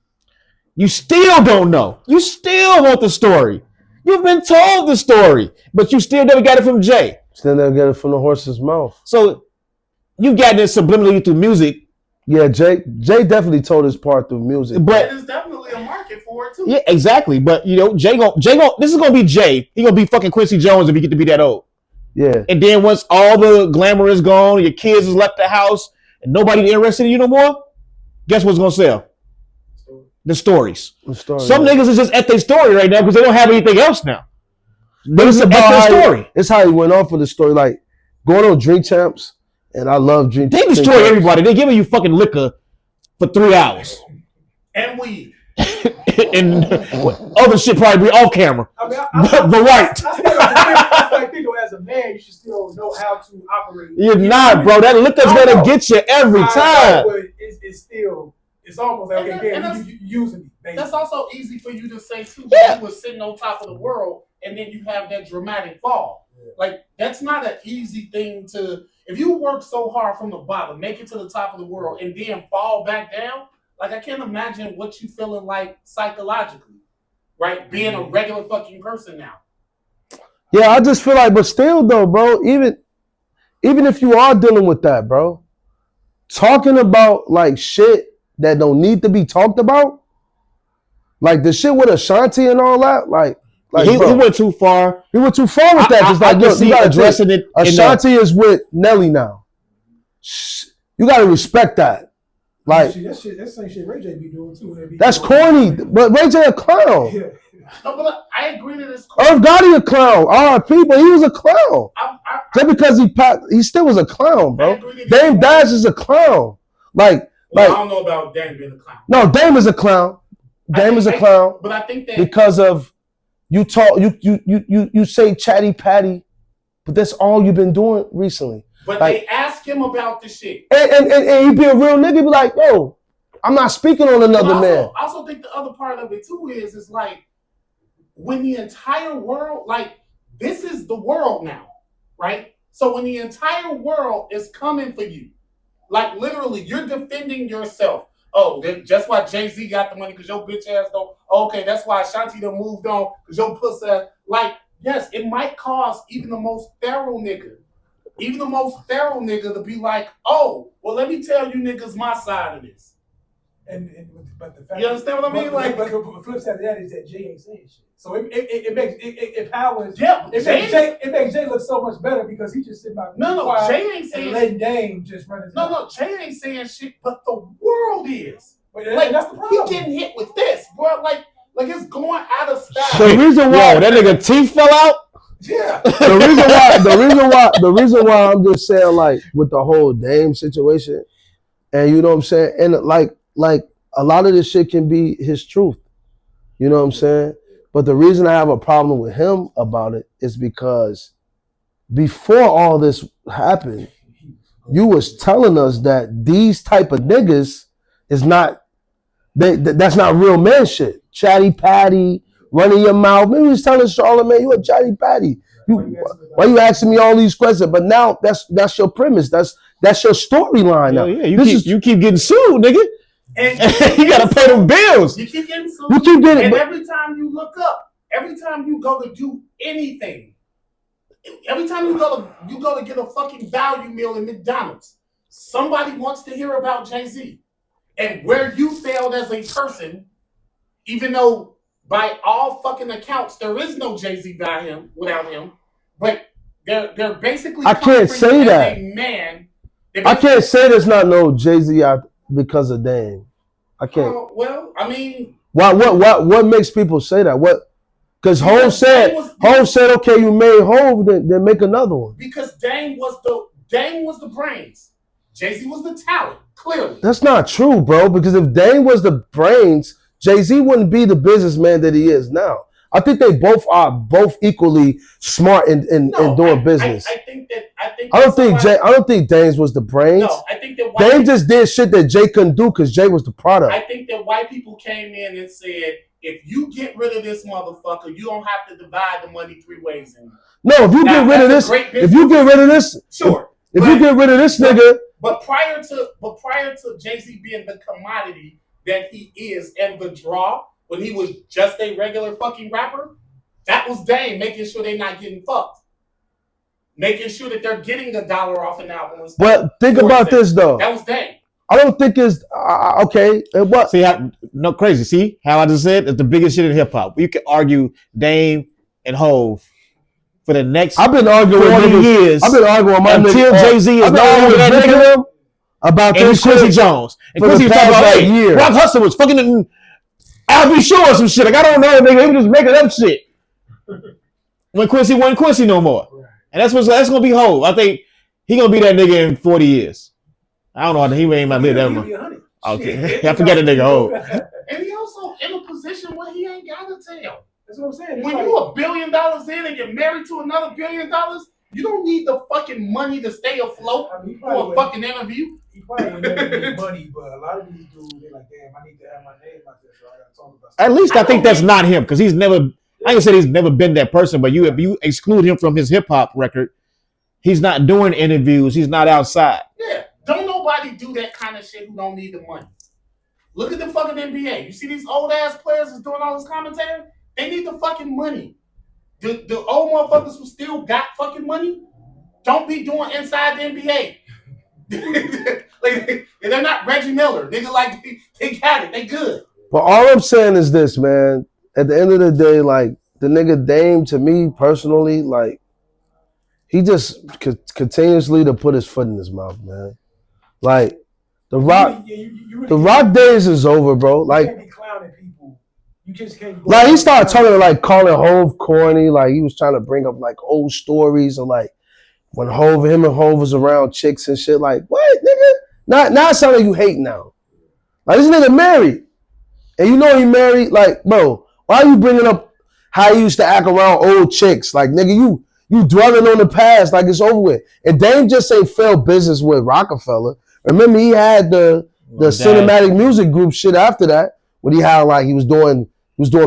You still don't know. You still want the story. You've been told the story, but you still never got it from Jay. Still never get it from the horse's mouth. So you've gotten it subliminally through music. Yeah, Jay definitely told his part through music. But there's definitely a market for it too. Yeah, exactly. But Jay this is gonna be Jay. He gonna be fucking Quincy Jones if he get to be that old. Yeah. And then once all the glamour is gone, your kids has left the house, and nobody interested in you no more, guess what's gonna sell? The stories. Some niggas is just at their story right now because they don't have anything else now. But it's about their story. It's how he went off with the story. Like going on Drink Champs, and I love Drink. They destroy everybody. They giving you fucking liquor for 3 hours. And weed. And other shit probably be off camera. I mean, the right. I think as a man, you should still know how to operate. You're not, bro. That liquor's gonna get you every time. But it's almost like, okay, you using me. Basically. That's also easy for you to say too. Yeah. You were sitting on top of the world, and then you have that dramatic fall. Yeah. Like that's not an easy thing to. If you work so hard from the bottom, make it to the top of the world, and then fall back down. Like I can't imagine what you feeling like psychologically, right? Being a regular fucking person now. Yeah, I just feel like, but still though, bro, even if you are dealing with that, bro, talking about like shit that don't need to be talked about, like the shit with Ashanti and all that, like he went too far. He went too far with that. Just like, you gotta addressing it. Ashanti is with Nelly now. You gotta respect that. Like that's the same shit Ray J be doing too. That's corny, but Ray J a clown. Yeah. No, but I agree that it's corny. Irv Gotti a clown. R.I.P. But he was a clown. Just because he still was a clown, bro. Dame Dash is a clown. I don't know about Dame being a clown. No, Dame is a clown. Dame is a clown. But I think that because of you say chatty patty, but that's all you've been doing recently. But they ask him about the shit. And he be a real nigga, be like, yo, I'm not speaking on another man. I also think the other part of it too is like when the entire world, like this is the world now, right? So when the entire world is coming for you, like literally you're defending yourself. Oh, that's why Jay-Z got the money because your bitch ass don't. Okay, that's why Ashanti done moved on because your pussy ass. Like, yes, it might cause even the most feral nigga to be like, oh, well, let me tell you niggas my side of this. But the fact you understand what I mean? But the flip side of that is that Jay ain't saying shit. So it makes it empowers. Yeah, it makes Jay look so much better because he just sitting back. No, Jay ain't saying. Letting Dame just run his mouth. No, Jay ain't saying shit, but the world is. Like that's the problem. He getting hit with this, bro. Like it's going out of style. The reason why that nigga teeth fell out. Yeah. The reason why I'm just saying, like, with the whole Dame situation, and you know what I'm saying, and like a lot of this shit can be his truth. You know what I'm saying? But the reason I have a problem with him about it is because before all this happened, you was telling us that these type of niggas is not, that's not real man shit. Chatty patty, running your mouth. Maybe he was telling Charlamagne, you a chatty patty. Why you asking me all these questions? But now that's your premise. That's your storyline now. Yeah, you keep getting sued, nigga. And you gotta pay them bills. You keep getting sued. You keep getting, and every time you look up, every time you go to do anything, every time you go to get a fucking value meal in McDonald's, somebody wants to hear about Jay-Z. And where you failed as a person, even though by all fucking accounts there is no Jay-Z without him, but they're basically I can't say that. a man. I can't say there's not no Jay-Z out because of Dame. I can't. Well, I mean, what makes people say that? What? Because Hov said, okay, you made Hov, then make another one. Because Dame was the brains. Jay-Z was the talent, clearly. That's not true, bro. Because if Dame was the brains, Jay-Z wouldn't be the businessman that he is now. I think they both are equally smart in doing business. I don't think Dame's was the brains. No, I think that Dame just did shit that Jay couldn't do because Jay was the product. I think that white people came in and said, if you get rid of this motherfucker, you don't have to divide the money 3 ways anymore. No, if you get rid of this, sure. If you get rid of this nigga. But prior to Jay-Z being the commodity that he is and the draw, when he was just a regular fucking rapper, that was Dame making sure they're not getting fucked. Making sure that they're getting $1 off an album. But think about this though. That was Dame. I don't think it's okay. What? See how crazy? See how I just said it's the biggest shit in hip hop. You can argue Dame and Hov for the next. I've been arguing 40 years. I've been arguing with my until Jay-Z is no longer that nigga about and this Quincy shit Jones. And for Quincy the was talking past about year. Rock Hustle was fucking. I'll be sure some shit. Like I don't know, nigga. He was just making up shit. When Quincy wasn't Quincy no more, and that's gonna be Hov. I think he gonna be that nigga in 40 years. I don't know. He ain't might live that long. Okay, I forget the nigga Hov. And he also in a position where he ain't got to tell. That's what I'm saying. When you $1 billion in and you're married to another $1 billion, you don't need the fucking money to stay afloat for a fucking interview. He probably wouldn't need money, but a lot of these dudes, they're like, damn, I need to have my name out there, so I gotta talk about stuff. At least I think that's not him because he's never. I can say he's never been that person, but if you exclude him from his hip hop record, he's not doing interviews. He's not outside. Yeah, don't nobody do that kind of shit who don't need the money. Look at the fucking NBA. You see these old ass players that's doing all this commentary? They need the fucking money. The old motherfuckers who still got fucking money don't be doing inside the NBA. Like they're not Reggie Miller. Nigga, like they got it. They good. But all I'm saying is this, man. At the end of the day, like the nigga Dame, to me personally, like he just continuously to put his foot in his mouth, man. Like the Rock, the Rock days is over, bro. Like you can't be clowning people. You just can't. Like he started talking like calling Hov corny, like he was trying to bring up like old stories of like when him and Hov was around chicks and shit. Like what, nigga? Now it sounds like you hate now. Like this nigga married, and you know he married. Like bro, why are you bringing up how he used to act around old chicks? Like nigga, you dwelling on the past like it's over with. And Dame just ain't failed business with Rockefeller. Remember he had the cinematic music group shit after that when he had like he was doing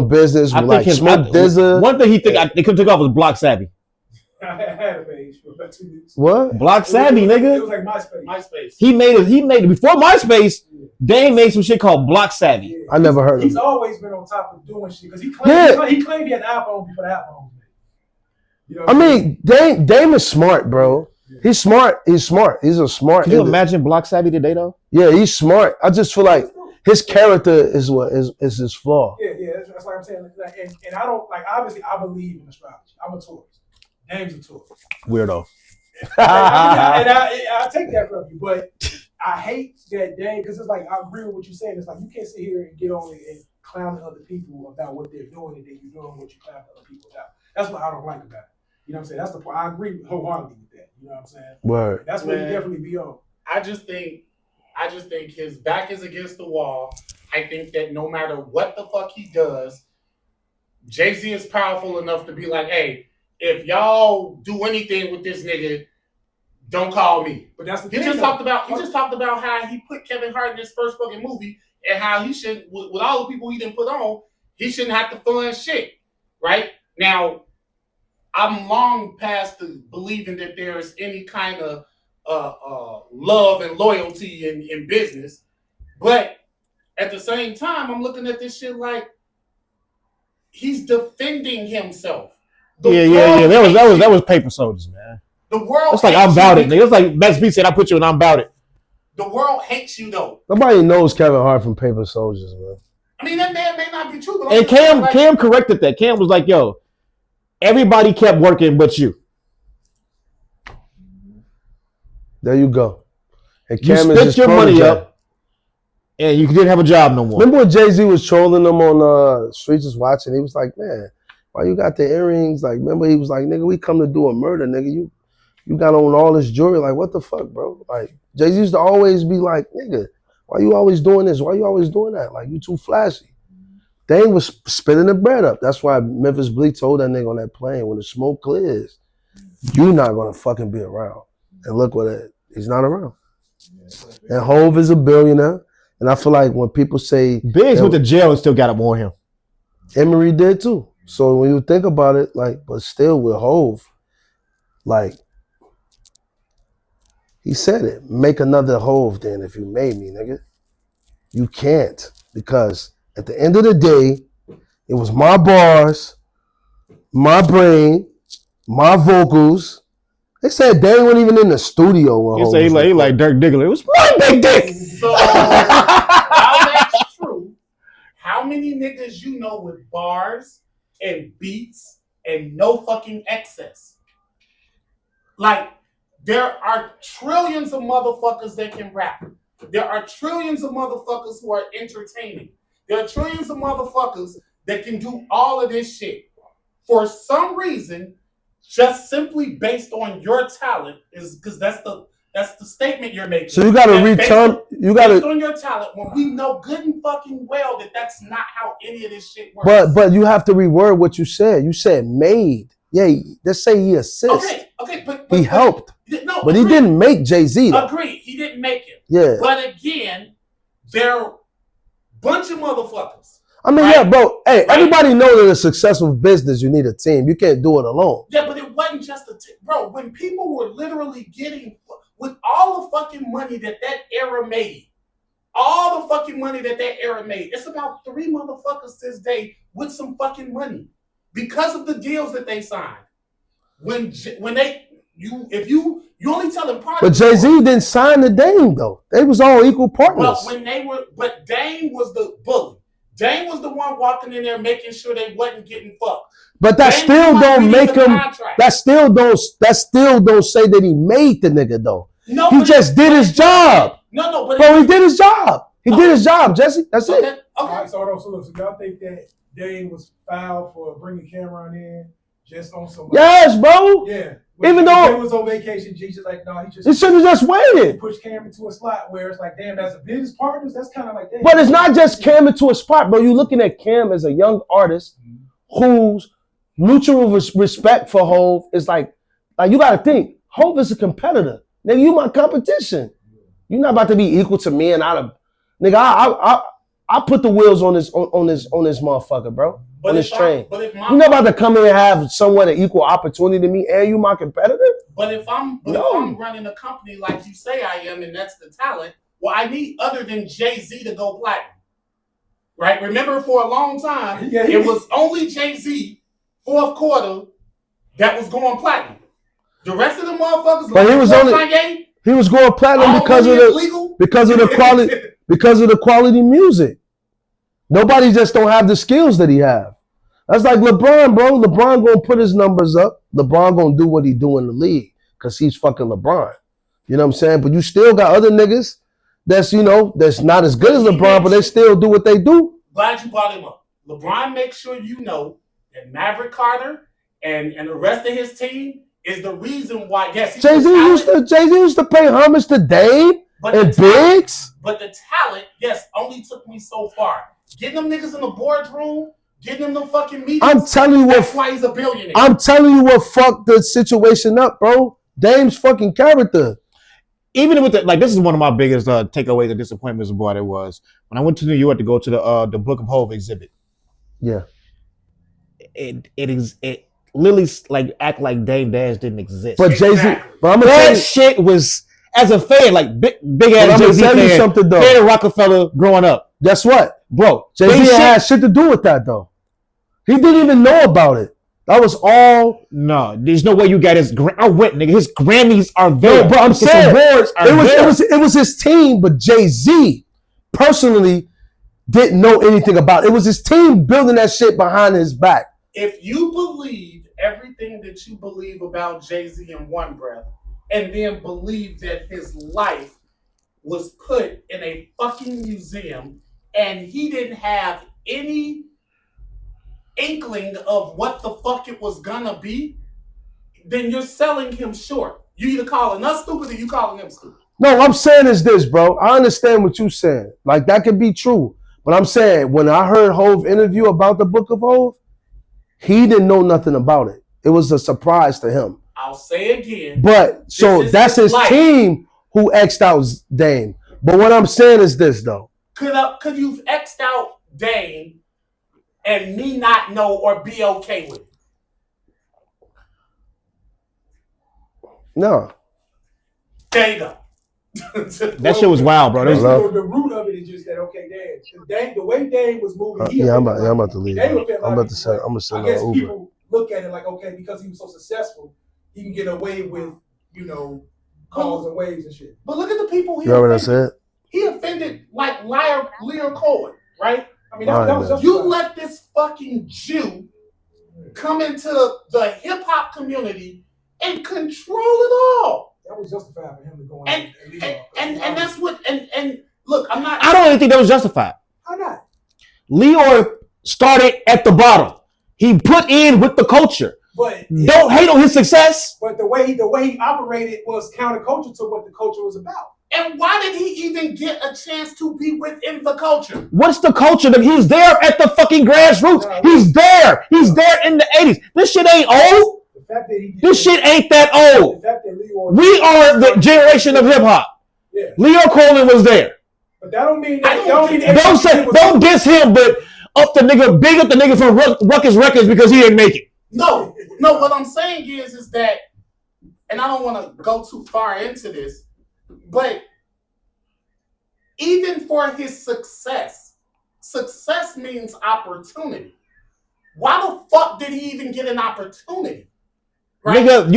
business with like Smoke DZA. One thing they couldn't take off was Block Savvy. I had a page for about 2 weeks. What? Block Savvy, nigga. It was like MySpace. MySpace. He made before MySpace. Dame made some shit called Block Savvy. Yeah. I never heard of He's it. always been on top of doing shit because he claimed he had an iPhone before the iPhone. You know I mean, Dame is smart, bro. He's smart. He's a smart. Can you imagine Block Savvy today though? Yeah, he's smart. I just feel like his character is what is his flaw. Yeah. That's like I'm saying. And I don't like. Obviously, I believe in astrology. I'm a Taurus. Dame's a Taurus. Weirdo. I take that from you, but I hate that Dame because it's like I agree with what you're saying. It's like you can't sit here and get on and clown other people about what they're doing, and then you're doing what you clown other people about. That's what I don't like about it. You know what I'm saying? That's the point. I agree wholeheartedly with that. You know what I'm saying? Word. That's what he definitely be on. I just think his back is against the wall. I think that no matter what the fuck he does, Jay-Z is powerful enough to be like, hey, if y'all do anything with this nigga, don't call me. But that's the He thing. just talked about how he put Kevin Hart in his first fucking movie and how he shouldn't, with all the people he didn't put on, he shouldn't have to fund shit. Right? Now, I'm long past believing that there is any kind of love and loyalty in business. But at the same time, I'm looking at this shit like he's defending himself. Yeah. That was paper soldiers, man. The world. It's like I'm about it, nigga. It's like Max B said, I put you and I'm about it. The world hates you though. Nobody knows Kevin Hart from Paper Soldiers, man. I mean, that man may not be true, but And Cam corrected that. Cam was like, yo, everybody kept working but you. There you go. And You Cam spent your money up and you didn't have a job no more. Remember when Jay-Z was trolling them on Streets is Watching? He was like, man, why you got the earrings? Like, remember he was like, nigga, we come to do a murder, nigga. You got on all this jewelry. Like, what the fuck, bro? Like, Jay-Z used to always be like, nigga, why you always doing this? Why you always doing that? Like, you too flashy. Dane was spitting the bread up. That's why Memphis Bleak told that nigga on that plane, when the smoke clears, you're not gonna fucking be around. And look what he's not around. And Hove is a billionaire. And I feel like when people say Biggs went to jail and still got up on him. Emery did too. So when you think about it, like, but still with Hove, like, he said it, make another Hove then if you made me, nigga. You can't, because at the end of the day, it was my bars, my brain, my vocals. They said they wasn't even in the studio when He Hov said was he like Dirk Diggler. It was my big dick. So, how that's true, how many niggas you know with bars and beats and no fucking excess? Like, there are trillions of motherfuckers that can rap. There are trillions of motherfuckers who are entertaining. There are trillions of motherfuckers that can do all of this shit. For some reason, just simply based on your talent, is because that's the statement you're making. So you got to return. You got based to on your talent, when we know good and fucking well that that's not how any of this shit works. But you have to reword what you said. You said made. Yeah, let's say he assisted. Okay, but he helped. No, but he didn't make Jay-Z though. Agreed, he didn't make it. Yeah. But again, they're a bunch of motherfuckers. I mean, right? yeah, bro. Hey, everybody knows that a successful business, you need a team. You can't do it alone. Yeah, but it wasn't just a team. Bro, when people were literally getting, with all the fucking money that era made, it's about 3 motherfuckers this day with some fucking money because of the deals that they signed. If you only tell them part. But Jay-Z didn't sign the Dame though. They was all equal partners. But Dame was the bully. Dame was the one walking in there making sure they wasn't getting fucked. But that still don't make him. That still don't say that he made the nigga though. No, he just did his job. Bro, he did his job. He did his job, Jesse. That's it. Okay. All right, so y'all think that Dame was fouled for bringing Cameron in just on some? Yes, bro. Yeah. Even though he was on vacation, G just like, no, he should have just waited. Push Cam into a slot where it's like, damn, as a business partners, that's kind of like that. But it's not just Cam into a spot, bro. You're looking at Cam as a young artist whose mutual respect for Hov is like you got to think, Hov is a competitor. Nigga, you my competition. You're not about to be equal to me, and nigga, I put the wheels on this motherfucker, bro. On this train. You're not about to come in and have somewhat an equal opportunity to me, and you my competitor. But if I'm running a company like you say I am, and that's the talent, well, I need other than Jay-Z to go platinum. Right? Remember, for a long time, it was only Jay-Z, fourth quarter, that was going platinum. The rest of the motherfuckers, but Kanye, he was going platinum because of the quality music. Nobody just don't have the skills that he have. That's like LeBron, bro. LeBron gonna put his numbers up. LeBron gonna do what he do in the league because he's fucking LeBron. You know what I'm saying? But you still got other niggas that's not as good as LeBron, but they still do what they do. Glad you brought him up. LeBron makes sure you know that Maverick Carter and the rest of his team is the reason why. Yes, Jay-Z used to pay homage to Dame. But And Biggs? But the talent, yes, only took me so far. Getting them niggas in the boardroom, getting them the fucking meetings. I'm telling you that's why he's a billionaire. I'm telling you what fucked the situation up, bro. Dame's fucking character. Even with the, like, this is one of my biggest takeaways and disappointments about it was when I went to New York to go to the Book of Hove exhibit. Yeah. It literally like act like Dame Dash didn't exist. But Jay-Z, Exactly. but I'm gonna tell that you, shit was, as a fan, like big but ass I'm gonna Jay-Z tell you fan, something though. fan of Rockefeller growing up. Guess what? Bro, Jay-Z they had shit to do with that though. He didn't even know about it. That was all. No, there's no way you got his. I went, nigga. His Grammys are there. No, but I'm His saying awards are there. it was his team, but Jay-Z personally didn't know anything about it. It was his team building that shit behind his back. If you believe everything that you believe about Jay-Z in one breath, and then believe that his life was put in a fucking museum and he didn't have any inkling of what the fuck it was gonna be, then you're selling him short. You either calling us stupid or you calling him stupid. No, what I'm saying is this, bro. I understand what you're saying. Like, that could be true. But I'm saying, when I heard Hove interview about the Book of Hove, he didn't know nothing about it. It was a surprise to him. I'll say again. But, so that's his life. team who X'd out Dame. But what I'm saying is this, though. Could you've X'd out Dame and me not know or be okay with it? No. There you go. That shit was wild, bro. The root of it is just that, okay, Dame, the way Dame was moving, I'm about to leave. I'm about to send. I'm gonna I send guess an Uber. people look at it like, okay, because he was so successful, he can get away with, calls and waves and shit. But look at the people he You heard what I offended. said? He offended like Lear Cohen, right? I mean, that was just You let this fucking Jew come into the hip hop community and control it all. That was justified for him to go And that's what and look, I'm not. I don't even think that was justified. How not? Leor started at the bottom. He put in with the culture. But Don't hate on his success. But the way he operated was counterculture to what the culture was about. And why did he even get a chance to be within the culture? What's the culture? He's there at the fucking grassroots. He's there. He's there in the 80s. This shit ain't old. The fact that he This shit ain't that old. The fact that Leor, We are the generation of hip hop. Yeah. Leo Coleman was there. But that don't mean that. Don't diss him, but up the nigga from Ruckus Records because he didn't make it. No. What I'm saying is that, and I don't want to go too far into this, but even for his success means opportunity. Why the fuck did he even get an opportunity? Right? Nigga,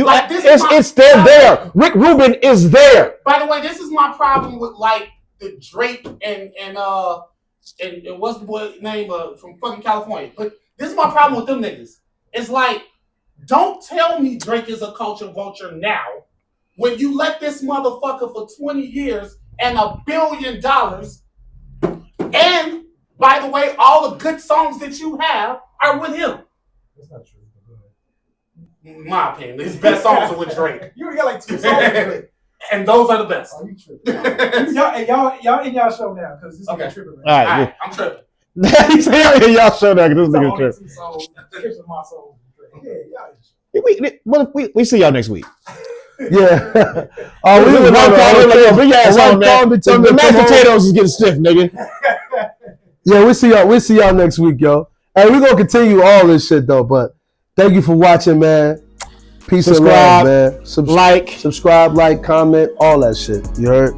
it's there. Rick Rubin is there. By the way, this is my problem with like the Drake and what's the boy name from fucking California. But this is my problem with them niggas. It's like, don't tell me Drake is a culture vulture now when you let this motherfucker for 20 years and $1 billion. And by the way, all the good songs that you have are with him. That's not true. In my opinion, his best songs are with Drake. You already got like 2 songs with Drake. And those are the best. Oh, you tripping. y'all in y'all show now, because this is tripping. All right, I'm tripping. He said, y'all show that because this nigga tripping. My soul. Yeah, We see y'all next week. Yeah. Bring your ass on, man. The mashed potatoes is getting stiff, nigga. Yeah, we see y'all next week, yo. Hey, we're gonna continue all this shit though, but thank you for watching, man. Peace and love, man. Subscribe, like, comment, all that shit. You heard?